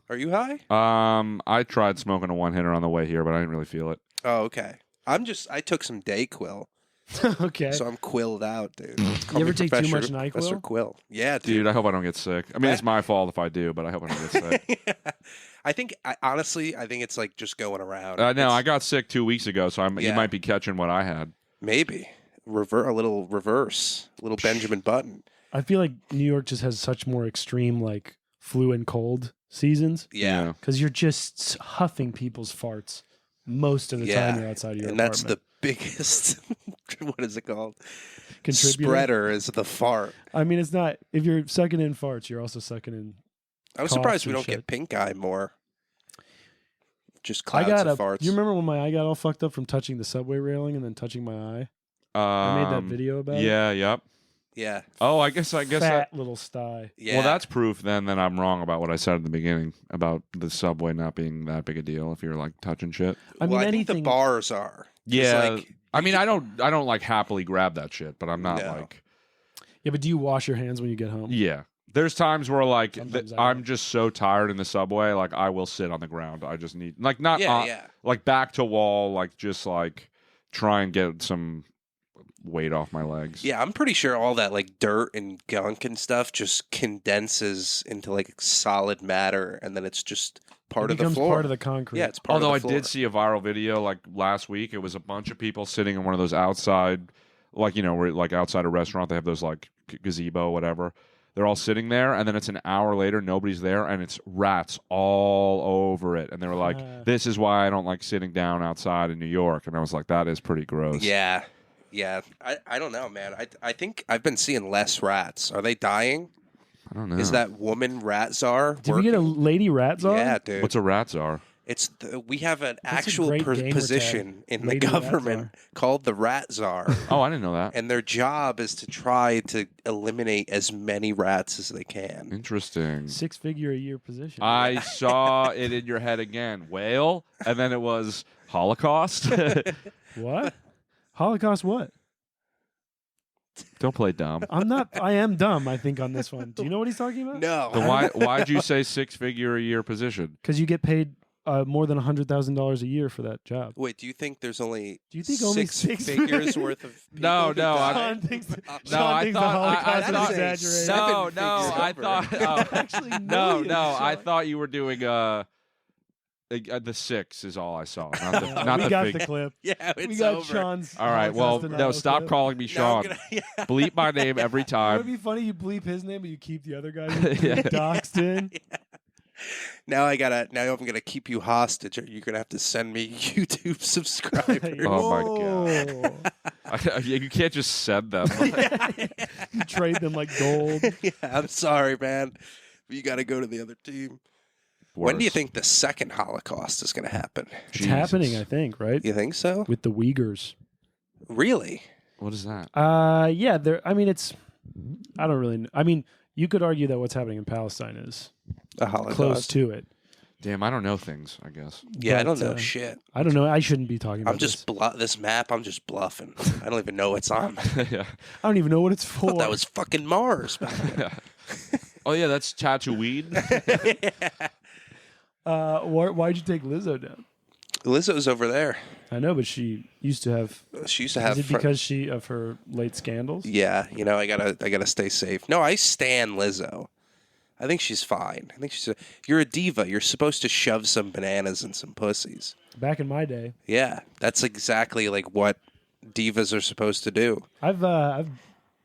Are you high? I tried smoking a one hitter on the way here, but I didn't really feel it. Oh, okay. I took some Dayquil, Okay. so I'm quilled out, dude. You ever take too much Professor NyQuil? Quill. Yeah, Dude, I hope I don't get sick. I mean, it's my fault if I do, but I hope I don't get sick. Yeah. Honestly, I think it's like just going around. No, I got sick 2 weeks ago, so you might be catching what I had. Maybe a little reverse, a little Benjamin Button. I feel like New York just has such more extreme like flu and cold seasons. Yeah. Because you're just huffing people's farts most of the time you're outside of your and apartment. that's the biggest. What is it called? Contributor? Spreader is the fart. I mean, it's not. If you're sucking in farts, you're also sucking in. I was coughs surprised we and don't shit. get pink eye more. Just I clouds got of farts. You remember when my eye got all fucked up from touching the subway railing and then touching my eye? I made that video about it. Yeah, yep. Yeah. Oh, I guess Fat little sty. Yeah. Well, that's proof then that I'm wrong about what I said in the beginning about the subway not being that big a deal if you're like touching shit. I mean, I think anything. the bars are. Yeah. Like, I mean, I don't like happily grab that shit, but I'm not like. Yeah, but do you wash your hands when you get home? Yeah. There's times where like Sometimes I I'm don't. just so tired in the subway, like I will sit on the ground. I just need like not Yeah. like back to wall, like just like try and get some weight off my legs. Yeah, I'm pretty sure all that like dirt and gunk and stuff just condenses into like solid matter, and then it's just part It of the becomes floor. part of the concrete. Yeah, it's part Although of the I floor. did see a viral video like last week. It was a bunch of people sitting in one of those outside, like where like outside a restaurant they have those like gazebo, whatever. They're all sitting there, and then it's an hour later, nobody's there, and it's rats all over it. And they were like, "This is why I don't like sitting down outside in New York." And I was like, "That is pretty gross." Yeah. I don't know, man. I think I've been seeing less rats. Are they dying? I don't know. Is that woman rat czar? Did we get a lady rat czar? Yeah, dude. What's a rat czar? We have an That's a actual great gamer position tag. in the Lady Rat government called the Rat Czar. Oh, I didn't know that. And their job is to try to eliminate as many rats as they can. Interesting. 6-figure a year position. I saw it in your head again. Whale, and then it was Holocaust. What? Holocaust what? Don't play dumb. I am dumb, I think, on this one. Do you know what he's talking about? No. Then why'd you say 6-figure a year position? Because you get paid more than $100,000 a year for that job. Wait, do you think there's only only six figures worth of people No, who no, died? Sean thinks, No, Sean I thinks thought- the Holocaust I is thought- exaggerated. I thought. Actually, No, millions, I Sean. thought you were doing the 6 is all I saw. Not the, not we the got fig. the clip. Yeah, it's We got over. Sean's. All right, well, Holocaust no, stop clip. calling me No, I'm Sean. gonna- Bleep my name every Would it time. be funny? You bleep his name, but you keep the other guy Yeah. doxed in. Now I'm gonna keep you hostage. Or you're gonna have to send me YouTube subscribers. Oh, my Whoa. God. You can't just send them. You trade them like gold. Yeah, I'm sorry, man. You got to go to the other team. When do you Worse. think the second Holocaust is going to happen? It's Jesus. happening, I think, right? You think so? With the Uyghurs. Really? What is that? Yeah, I mean, I don't really know. I mean, you could argue that what's happening in Palestine is A Holocaust? close to it. Damn, I don't know things, I guess. Yeah, I But, don't know shit. I don't know. I shouldn't be talking about I'm just this map. I'm just bluffing. I don't even know what's on. Yeah. I don't even know what it's I for. thought that was fucking Mars. Man. Oh, yeah, that's Tatooine. Why'd you take Lizzo down? Lizzo's over there. I know, but she used to have. She used to have. Is it because of her late scandals? Yeah, I gotta stay safe. No, I stan Lizzo. I think she's fine. I think you're a diva. You're supposed to shove some bananas and some pussies. Back in my day, Yeah, that's exactly like what divas are supposed to do. I've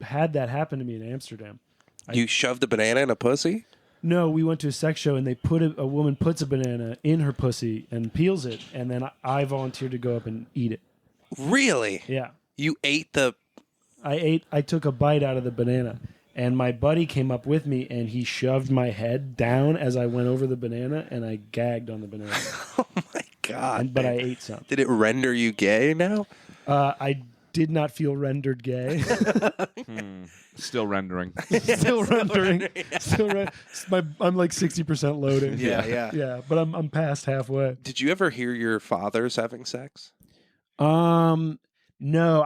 had that happen to me in Amsterdam. You shoved a banana in a pussy? No, we went to a sex show and they put a woman puts a banana in her pussy and peels it, and then I volunteered to go up and eat it. Really? Yeah, You ate the... I took a bite out of the banana, and my buddy came up with me and he shoved my head down as I went over the banana, and I gagged on the banana. Oh my God. But I man. ate some. Did it render you gay now? I did not feel rendered gay. Still rendering. Still rendering. I'm like 60% loading. Yeah. Yeah, but I'm past halfway. Did you ever hear your fathers having sex? No,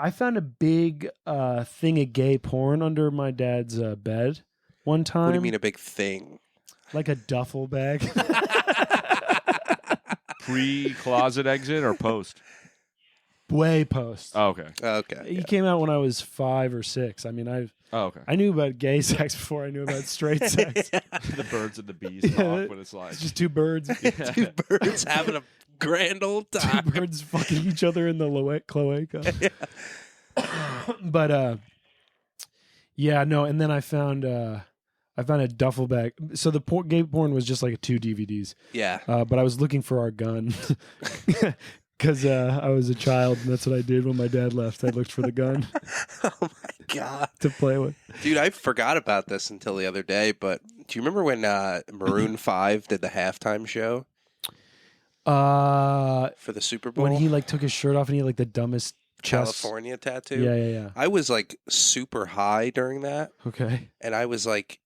I found a big thing of gay porn under my dad's bed one time. What do you mean a big thing? Like a duffel bag. Pre-closet exit or post? Way post. Oh, okay. Okay. He came out when I was 5 or 6. I mean, Oh, okay. I knew about gay sex before I knew about straight sex. The birds and the bees Yeah, talk when it's like... It's just two birds. Two birds having a grand old Two time. birds fucking each other in the cloaca. But yeah, no. And then I found a duffel bag. So the gay porn was just like 2 DVDs. Yeah. But I was looking for our gun because I was a child, and that's what I did when my dad left. I looked for the gun Oh my God. to play with. Dude, I forgot about this until the other day, but do you remember when Maroon 5 did the halftime show for the Super Bowl? When he like took his shirt off and he had like the dumbest chest. California tattoo? Yeah. I was like super high during that, Okay. and I was like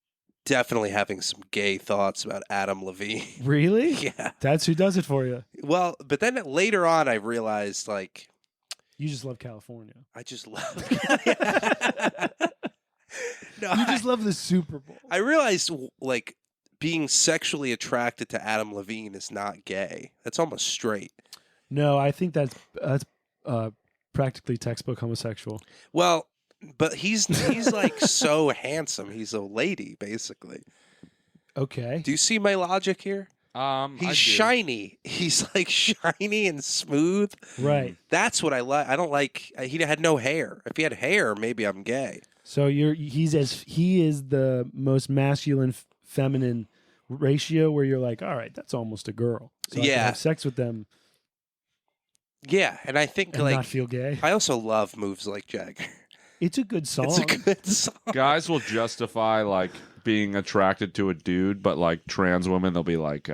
definitely having some gay thoughts about Adam Levine. Really? Yeah. That's who does it for you. Well, but then later on I realized like You just love California. I just love No, You just love the Super Bowl. I realized like being sexually attracted to Adam Levine is not gay. That's almost straight. No, I think that's practically textbook homosexual. Well, but he's like so handsome. He's a lady, basically. Okay. Do you see my logic here? I He's do. shiny. He's like shiny and smooth. Right. That's what I like. I don't like. He had no hair. If he had hair, maybe I'm gay. So he is the most masculine feminine ratio where you're like, all right, that's almost a girl. So I can Yeah. have sex with them Yeah, and I think and like not feel gay. I also love moves like Jagger. It's a good song. It's a good song. Guys will justify like being attracted to a dude, but like trans women, they'll be like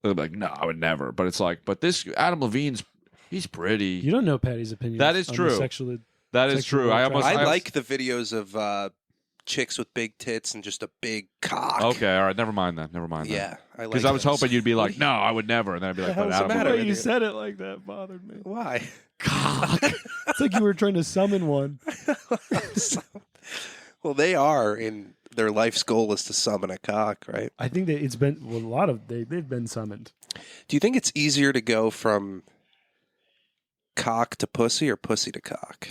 They'll be like, no, I would never. But it's like, but this Adam Levine's, he's pretty. You don't know Patty's opinion. That is true. That is true. I like the videos of chicks with big tits and just a big cock. Okay, all right, never mind that. Yeah, because I was hoping you'd be like, no, I would never, and then I'd be like, but Adam Levine. You said it like that bothered me. Why? Cock. It's like you were trying to summon one. Well, they are in their life's goal is to summon a cock, right? I think that it's been a lot of they've been summoned. Do you think it's easier to go from cock to pussy or pussy to cock?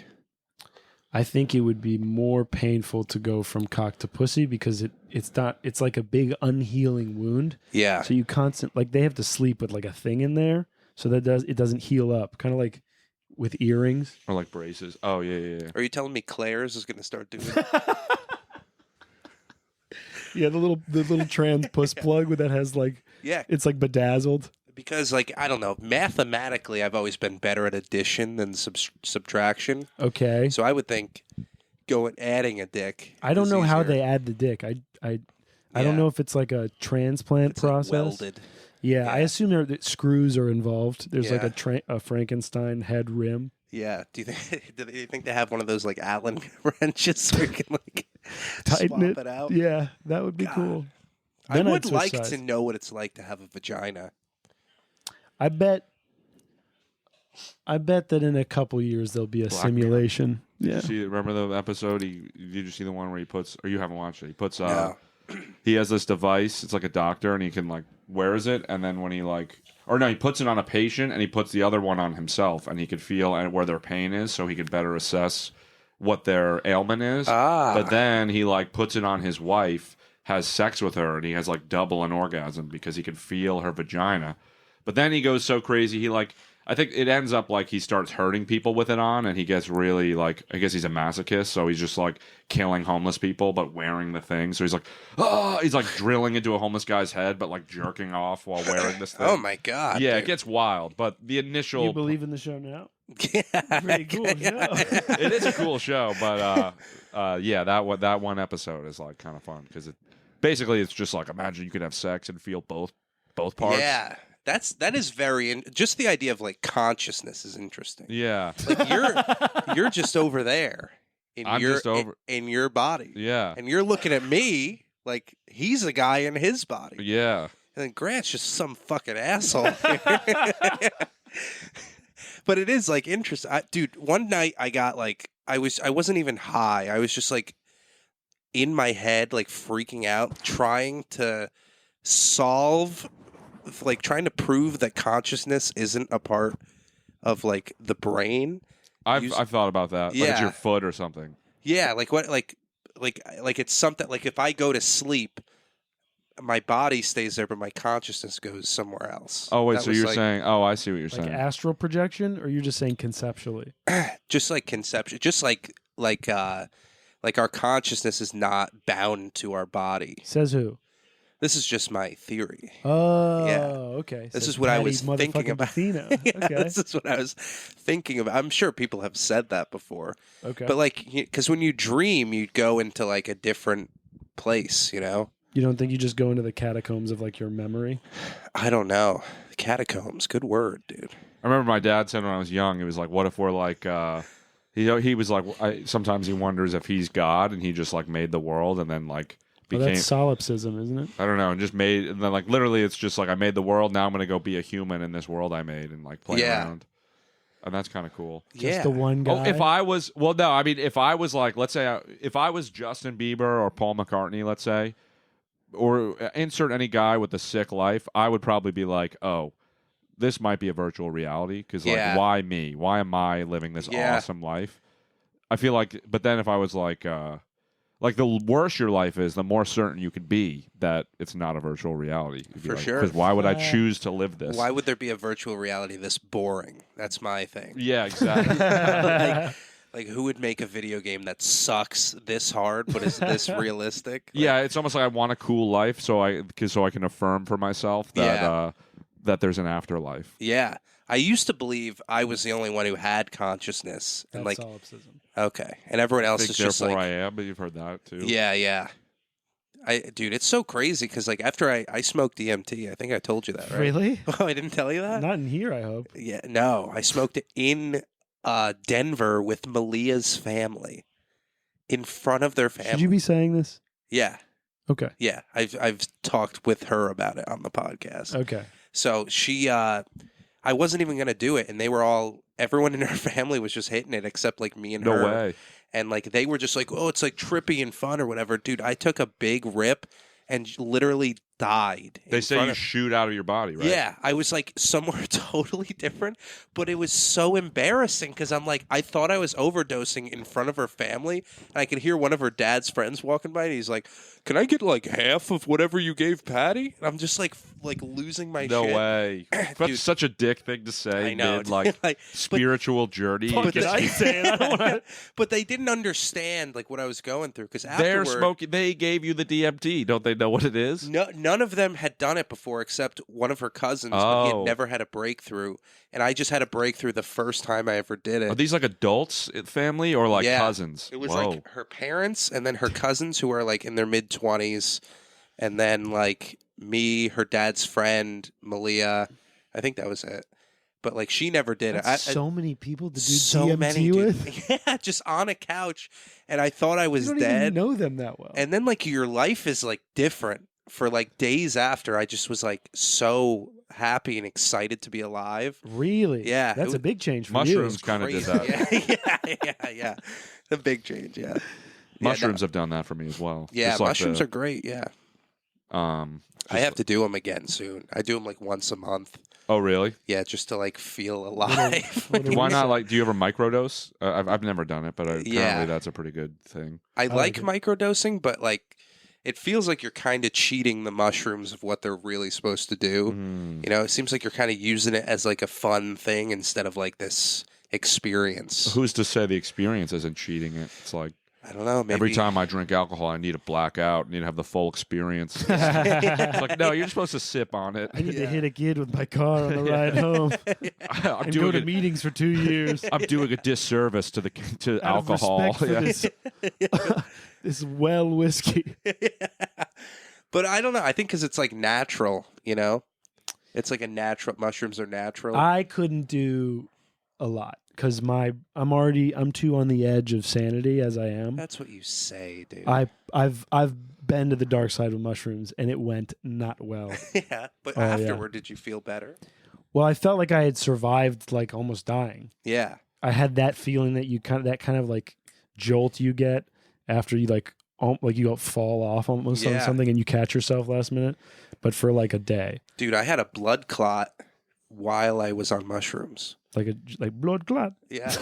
I think it would be more painful to go from cock to pussy because it's like a big unhealing wound. Yeah. So you they have to sleep with like a thing in there so that it doesn't heal up. Kind of like with earrings or like braces. Oh yeah. Are you telling me Claire's is going to start doing Yeah, the little trans puss plug that has like it's like bedazzled. Because, like, I don't know, mathematically, I've always been better at addition than subtraction. Okay. So I would think adding a dick. I don't know how they add the dick. I don't know if it's like a transplant process. Like welded. Yeah, I assume screws are involved. There's like a Frankenstein head rim. Yeah. Do you think they have one of those like Allen wrenches where you can like tighten swap it out? Yeah, that would be cool. I would like to know what it's like to have a vagina. I bet that in a couple years there'll be a simulation. Yeah. Remember the episode? Did you see the one where he puts, or you haven't watched it? He puts, no. He has this device. It's like a doctor, and he can like wears it, and then when he he puts it on a patient, and he puts the other one on himself, and he could feel where their pain is, so he could better assess what their ailment is. But then he like puts it on his wife, has sex with her, and he has like double an orgasm because he can feel her vagina. But then he goes so crazy, I think it ends up like he starts hurting people with it on, and he gets really like, I guess he's a masochist, so he's just like killing homeless people, but wearing the thing. So he's like, he's like drilling into a homeless guy's head, but like jerking off while wearing this thing. Oh my God. Yeah, dude. It gets wild, but the initial. You believe in the show now? Yeah. Pretty cool show. It is a cool show, but that one episode is like kind of fun because it's just like, imagine you could have sex and feel both parts. Yeah. That is very just the idea of like consciousness is interesting. Yeah, like you're just over there in your body. Yeah, and you're looking at me like he's a guy in his body. Yeah, and then Grant's just some fucking asshole. But it is like interesting, dude. One night I got like I wasn't even high. I was just like in my head, like freaking out, trying to trying to prove that consciousness isn't a part of like the brain. I've thought about that. Yeah. Like it's your foot or something. Yeah, like what like it's something like if I go to sleep, my body stays there, but my consciousness goes somewhere else. Oh wait, so you're saying? Oh, I see what you're like saying. Astral projection, or you're just saying conceptually? Just like conception, just like our consciousness is not bound to our body. Says who? This is just my theory. Oh, yeah. Okay. This is what I was thinking about. Yeah, okay. This is what I was thinking about. I'm sure people have said that before. Okay. But like, because when you dream, you go into like a different place, you know? You don't think you just go into the catacombs of like your memory? I don't know. Catacombs, good word, dude. I remember my dad said when I was young, it was like, what if we're like, he was like, sometimes he wonders if he's God and he just like made the world and then like, that's solipsism, isn't it? I don't know, and then like literally, it's just like I made the world. Now I'm gonna go be a human in this world I made and like play around, and that's kind of cool. Just the one guy. Oh, if I was like, let's say, if I was Justin Bieber or Paul McCartney, let's say, or insert any guy with a sick life, I would probably be like, oh, this might be a virtual reality because like, why me? Why am I living this awesome life? I feel like, but then if I was like the worse your life is, the more certain you could be that it's not a virtual reality. For sure. Because why would I choose to live this? Why would there be a virtual reality this boring? That's my thing. Yeah, exactly. like, who would make a video game that sucks this hard but is this realistic? Like, yeah, it's almost like I want a cool life so I can affirm for myself that that there's an afterlife. Yeah. I used to believe I was the only one who had consciousness. That's and like solipsism. Okay. And everyone else is just like... I am, but you've heard that too. Yeah, yeah. Dude, it's so crazy because like after I smoked DMT, I think I told you that, right? Really? Oh, I didn't tell you that? Not in here, I hope. Yeah, no. I smoked it in Denver with Malea's family. In front of their family. Should you be saying this? Yeah. Okay. Yeah. I've talked with her about it on the podcast. Okay. So she I wasn't even gonna do it, and they were everyone in her family was just hitting it except like me and her. No way. And like they were just like, oh, it's like trippy and fun or whatever. Dude, I took a big rip and literally died. They say you shoot out of your body, right? Yeah, I was like somewhere totally different, but it was so embarrassing because I'm like, I thought I was overdosing in front of her family, and I could hear one of her dad's friends walking by, and he's like, "Can I get like half of whatever you gave Patty?" And I'm just like losing my no shit. No way. That's such a dick thing to say. I know, mid, like spiritual journey. But I say it. I don't want to. But they didn't understand like what I was going through because they're smoking. They gave you the DMT. Don't they know what it is? No, none of them had done it before except one of her cousins, but he had never had a breakthrough. And I just had a breakthrough the first time I ever did it. Are these like adults family or like cousins? It was like her parents and then her cousins who are like in their mid-20s. And then like me, her dad's friend, Millea. I think that was it. But like she never did it. So many people to do so DMT many, with. Yeah, just on a couch. And I thought I was you don't dead. Even know them that well. And then like your life is like different. For like days after, I just was like so happy and excited to be alive. Really? Yeah. That's a big change for mushrooms kind of did that. Yeah. A big change, yeah. Mushrooms have done that for me as well. Yeah, mushrooms are great, yeah. I have to do them again soon. I do them like once a month. Oh, really? Yeah, just to like feel alive. Why not? Like, do you ever microdose? I've never done it, but apparently that's a pretty good thing. I like microdosing, but like it feels like you're kind of cheating the mushrooms of what they're really supposed to do. You know, it seems like you're kind of using it as like a fun thing instead of like this experience. Who's to say the experience isn't cheating it? It's like, I don't know. Maybe every time I drink alcohol, I need a blackout. I need to have the full experience. It's like, no, you're supposed to sip on it. I need to hit a kid with my car on the ride home. I'm doing go to meetings for 2 years. I'm doing a disservice to alcohol. For this well whiskey. But I don't know. I think because it's like natural, you know? It's like a natural. Mushrooms are natural. I couldn't do a lot because I'm too on the edge of sanity as I am. That's what you say, dude. I've been to the dark side with mushrooms and it went not well. Yeah, but afterward, did you feel better? Well, I felt like I had survived, like almost dying. Yeah, I had that feeling that that kind of like jolt you get after you like you fall off almost on something and you catch yourself last minute, but for like a day. Dude, I had a blood clot while I was on mushrooms. Like blood clot. Yeah.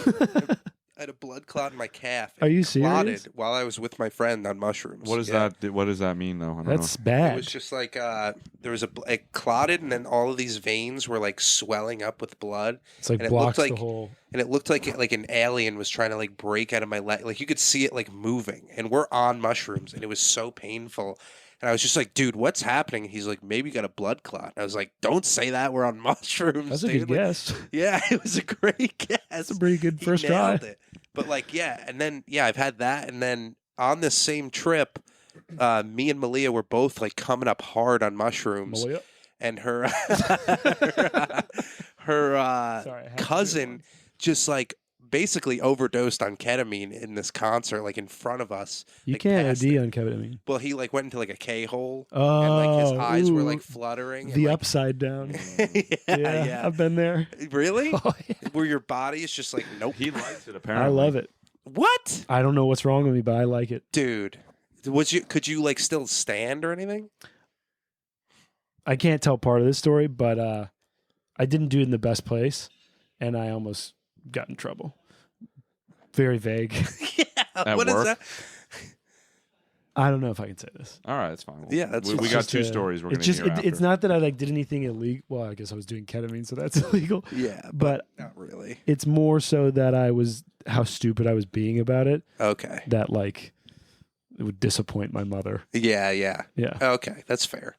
I had a blood clot in my calf. Are you serious? While I was with my friend on mushrooms. What does that? What does that mean, though? That's bad. It was just like there was it clotted, and then all of these veins were like swelling up with blood. It's like blocks the whole. And it looked like an alien was trying to like break out of my leg. Like you could see it like moving. And we're on mushrooms, and it was so painful. And I was just like, dude, what's happening? And he's like, maybe you got a blood clot. And I was like, don't say that. We're on mushrooms. That's a good guess. Yeah, it was a great guess. That's a pretty good first try. It. But like, and then I've had that. And then on this same trip, me and Millea were both like coming up hard on mushrooms. Millea? And her cousin just like basically overdosed on ketamine in this concert, like in front of us. You like, can't OD on ketamine. Well, he like went into like a K-hole, and like his eyes were like fluttering. The like, upside down. yeah, I've been there. Really? Oh, yeah. Where your body is just like, nope. He likes it, apparently. I love it. What? I don't know what's wrong with me, but I like it. Dude, could you like still stand or anything? I can't tell part of this story, but I didn't do it in the best place, and I almost got in trouble. Very vague. At what work? is that? I don't know if I can say this. All right, that's fine. Yeah, that's we got two stories we're going to hear after. It's not that I like did anything illegal. Well, I guess I was doing ketamine, so that's illegal. Yeah, but not really. It's more so that how stupid I was being about it. Okay. That like it would disappoint my mother. Yeah. Okay, that's fair.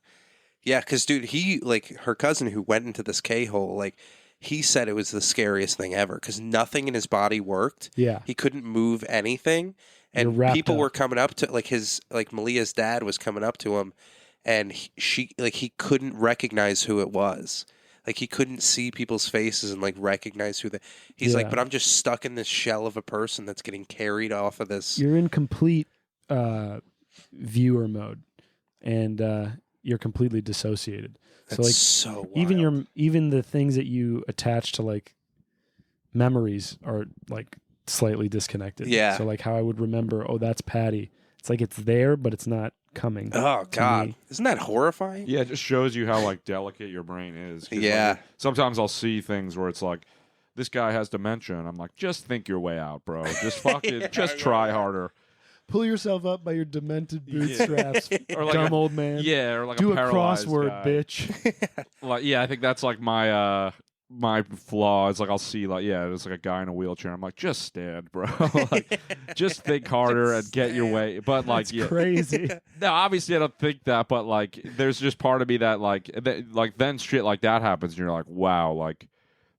Yeah, because dude, he like her cousin who went into this K-hole, like he said it was the scariest thing ever because nothing in his body worked. Yeah, he couldn't move anything. And people were coming up to Millea's dad was coming up to him, and he couldn't recognize who it was. Like, he couldn't see people's faces and like recognize who he's like, but I'm just stuck in this shell of a person that's getting carried off of this. You're in complete viewer mode, and you're completely dissociated. That's so wild. even the things that you attach to like memories are like slightly disconnected. Yeah. So like how I would remember, oh, that's Patty. It's like it's there, but it's not coming. Oh God, isn't that horrifying? Yeah, it just shows you how like delicate your brain is. Yeah. Like, sometimes I'll see things where it's like, this guy has dementia, and I'm like, just think your way out, bro. Just fucking, just try harder. Pull yourself up by your demented bootstraps, or like dumb old man. Yeah, or like do a crossword, guy. bitch. Like, yeah, I think that's like my flaw. It's like I'll see like, yeah, there's like a guy in a wheelchair. I'm like, just stand, bro. Like, just think harder and get your way. But like, that's crazy. No, obviously I don't think that, but like, there's just part of me that like then shit like that happens, and you're like, wow, like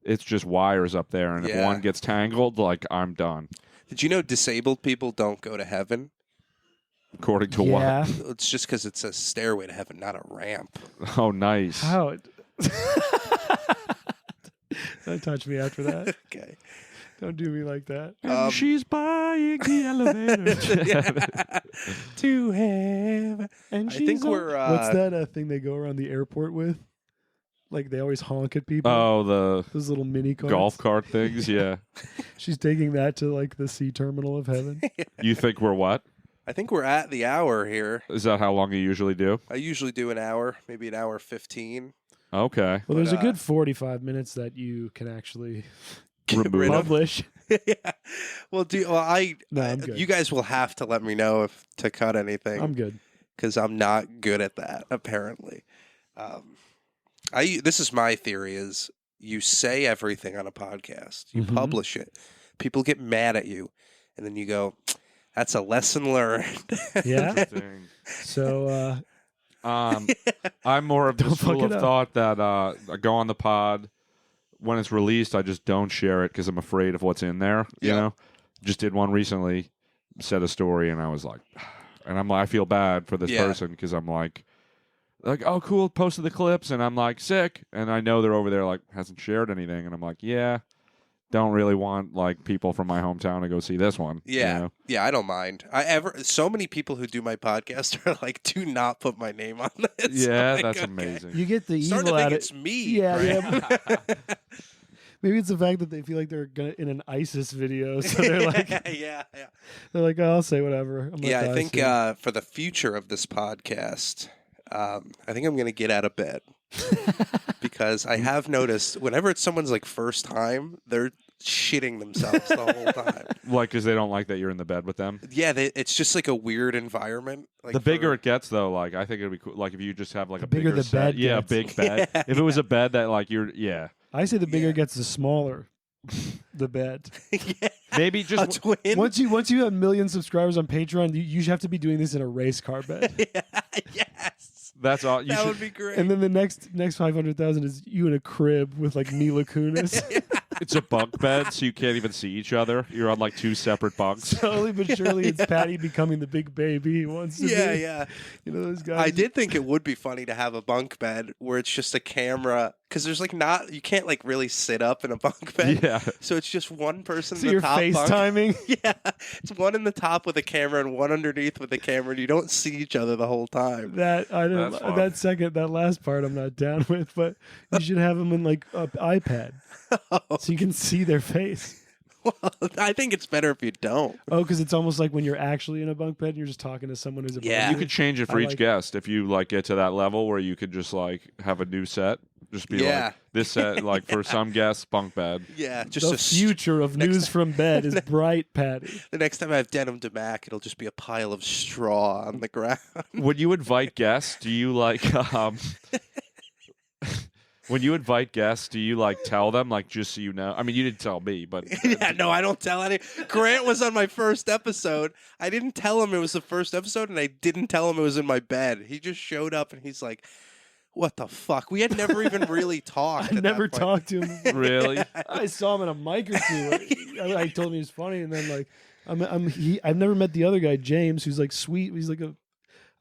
it's just wires up there, and if one gets tangled, like I'm done. Did you know disabled people don't go to heaven? According to what? It's just because it's a stairway to heaven, not a ramp. Oh, nice. How? Don't touch me after that. Okay. Don't do me like that. And she's buying the elevator to heaven. And she's what's that thing they go around the airport with? Like they always honk at people. Oh, those little mini carts. Golf cart things. Yeah. She's taking that to like the sea terminal of heaven. You think we're what? I think we're at the hour here. Is that how long you usually do? I usually do an hour, maybe an hour 15. Okay. Well, there's a good 45 minutes that you can actually publish. Yeah. Well, I'm good. You guys will have to let me know if to cut anything. I'm good. Because I'm not good at that, apparently. This is my theory: is you say everything on a podcast, you publish it, people get mad at you, and then you go, "That's a lesson learned." Yeah. So, I'm more of the school of thought that I go on the pod when it's released. I just don't share it because I'm afraid of what's in there. You know, just did one recently, said a story, and I was like, and I feel bad for this person because I'm like, oh, cool, posted the clips, and I'm like, sick. And I know they're over there, like, hasn't shared anything. And I'm like, yeah, don't really want, like, people from my hometown to go see this one. Yeah. You know? Yeah, I don't mind. So many people who do my podcast are like, do not put my name on this. Yeah, like, that's okay. amazing. You get the evil out of it. It's me. Yeah, right? yeah. Maybe it's the fact that they feel like they're in an ISIS video, so they're like, yeah. They're like, oh, I'll say whatever. I think for the future of this podcast, I think I'm going to get out of bed because I have noticed whenever it's someone's like first time, they're shitting themselves the whole time. Like, because they don't like that you're in the bed with them? Yeah, it's just like a weird environment. Like the bigger it gets, though, like, I think it'd be cool. Like, if you just have like a bigger the set. bed Yeah, gets. a big bed. Yeah. If it was a bed that, like, I say the bigger it gets, the smaller the bed. Yeah. Maybe just a twin. Once you have 1 million subscribers on Patreon, you have to be doing this in a race car bed. Yeah, yes. That's all. That would be great. And then the next 500,000 is you in a crib with like Mila Kunis. It's a bunk bed, so you can't even see each other. You're on like two separate bunks. Slowly but surely, it's Patty becoming the big baby he wants to be. Yeah. You know those guys. I did think it would be funny to have a bunk bed where it's just a camera because there's like you can't like really sit up in a bunk bed. Yeah. So it's just one person. So in the you're top FaceTiming. Bunk. Yeah. It's one in the top with a camera and one underneath with a camera, and you don't see each other the whole time. That last part I'm not down with, but you should have them in like an iPad so you can see their face. Well, I think it's better if you don't. Oh, because it's almost like when you're actually in a bunk bed and you're just talking to someone who's a Yeah. You could change it for each guest if you like get to that level where you could just like have a new set. Just be like this set, like for some guests, bunk bed. Yeah, just the future of news from bed is bright, Patty. The next time I have denim to Mac, it'll just be a pile of straw on the ground. When you invite guests, do you like when you invite guests, do you like tell them, like, just so you know? I mean, you didn't tell me, but yeah, no, I don't tell any. Grant was on my first episode. I didn't tell him it was the first episode, and I didn't tell him it was in my bed. He just showed up, and he's like, "What the fuck?" We had never even really talked. I never talked to him before. Really? I saw him in a mic or two. I told him he was funny, and then like I've never met the other guy, James, who's like sweet. He's like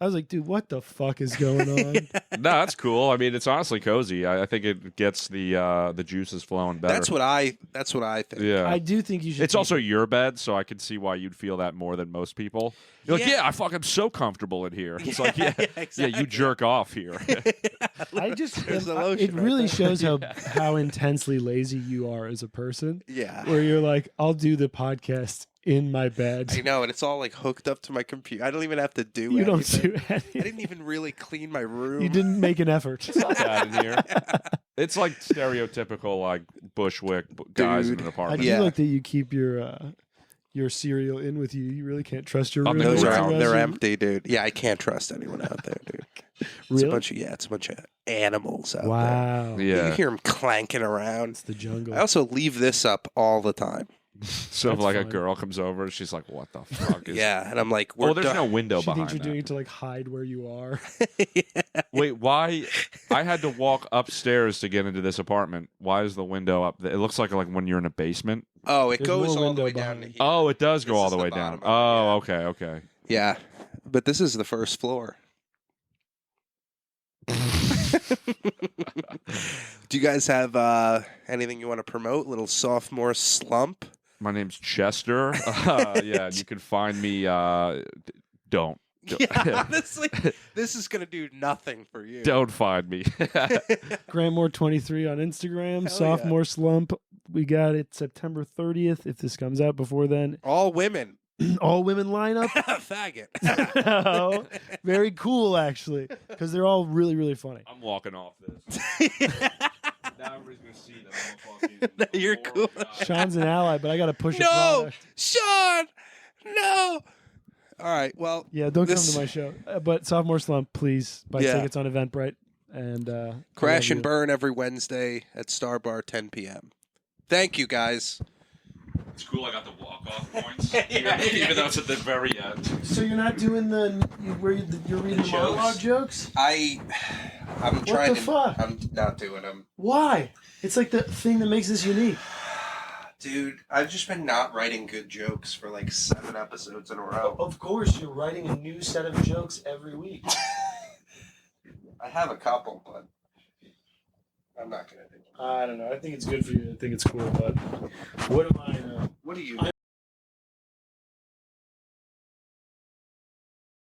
I was like, dude, what the fuck is going on? No, that's cool. I mean, it's honestly cozy. I think it gets the juices flowing better. That's what I think. Yeah, I do think you should. It's also your bed, so I can see why you'd feel that more than most people. You're like, I fucking so comfortable in here. It's like, exactly. You jerk off here. I just, it really shows how intensely lazy you are as a person. Yeah, where you're like, I'll do the podcast in my bed. I know, and it's all like hooked up to my computer. I don't even have to do You anything. don't do anything. I didn't even really clean my room. You didn't make an effort. It's not bad in here. It's like stereotypical, like Bushwick guys in an I apartment. do like that you keep your cereal in with you. You really can't trust your room. Those they're empty, dude. Yeah, I can't trust anyone out there, dude. It's really? it's a bunch of animals out there. Wow. Yeah. You hear them clanking around. It's the jungle. I also leave this up all the time. So if like a girl comes over, she's like, "What the fuck is?" Yeah, and I'm like, there's no window she behind thinks you're that. doing it to like hide where you are. Wait, why? I had to walk upstairs to get into this apartment. Why is the window up? It looks like when you're in a basement. Oh, it There's goes more all the way window down to behind. here. Oh, it does go This all is the way bottom down. of it, Oh, okay. Yeah, but this is the first floor. Do you guys have anything you want to promote? Little sophomore slump? My name's Chester. Yeah, you can find me. Don't. Yeah, honestly, this is gonna do nothing for you. Don't find me. Grandmore23 on Instagram. Hell Sophomore slump. We got it September 30th. If this comes out before then, All women. all women lineup. Faggot. Oh, very cool, actually, because they're all really, really funny. I'm walking off this. Now everybody's gonna see that I'm fucking. You're cool. Sean's an ally, but I got to push a No, product. Sean. No. All right. Well. Yeah, don't This- come to my show. But Sophomore Slump, please buy Yeah. tickets on Eventbrite. And Crash I love and Burn every Wednesday at Star Bar, 10 p.m. Thank you, guys. It's cool. I got the walk-off points, even though it's at the very end. you. So you're not doing where you're reading the monologue jokes? I'm What trying the to. fuck? I'm not doing them. Why? It's like the thing that makes this unique. Dude, I've just been not writing good jokes for like 7 episodes in a row. Of course, you're writing a new set of jokes every week. I have a couple, but I'm not going to do it. I don't know. I think it's good for you. I think it's cool, but what am I? What do you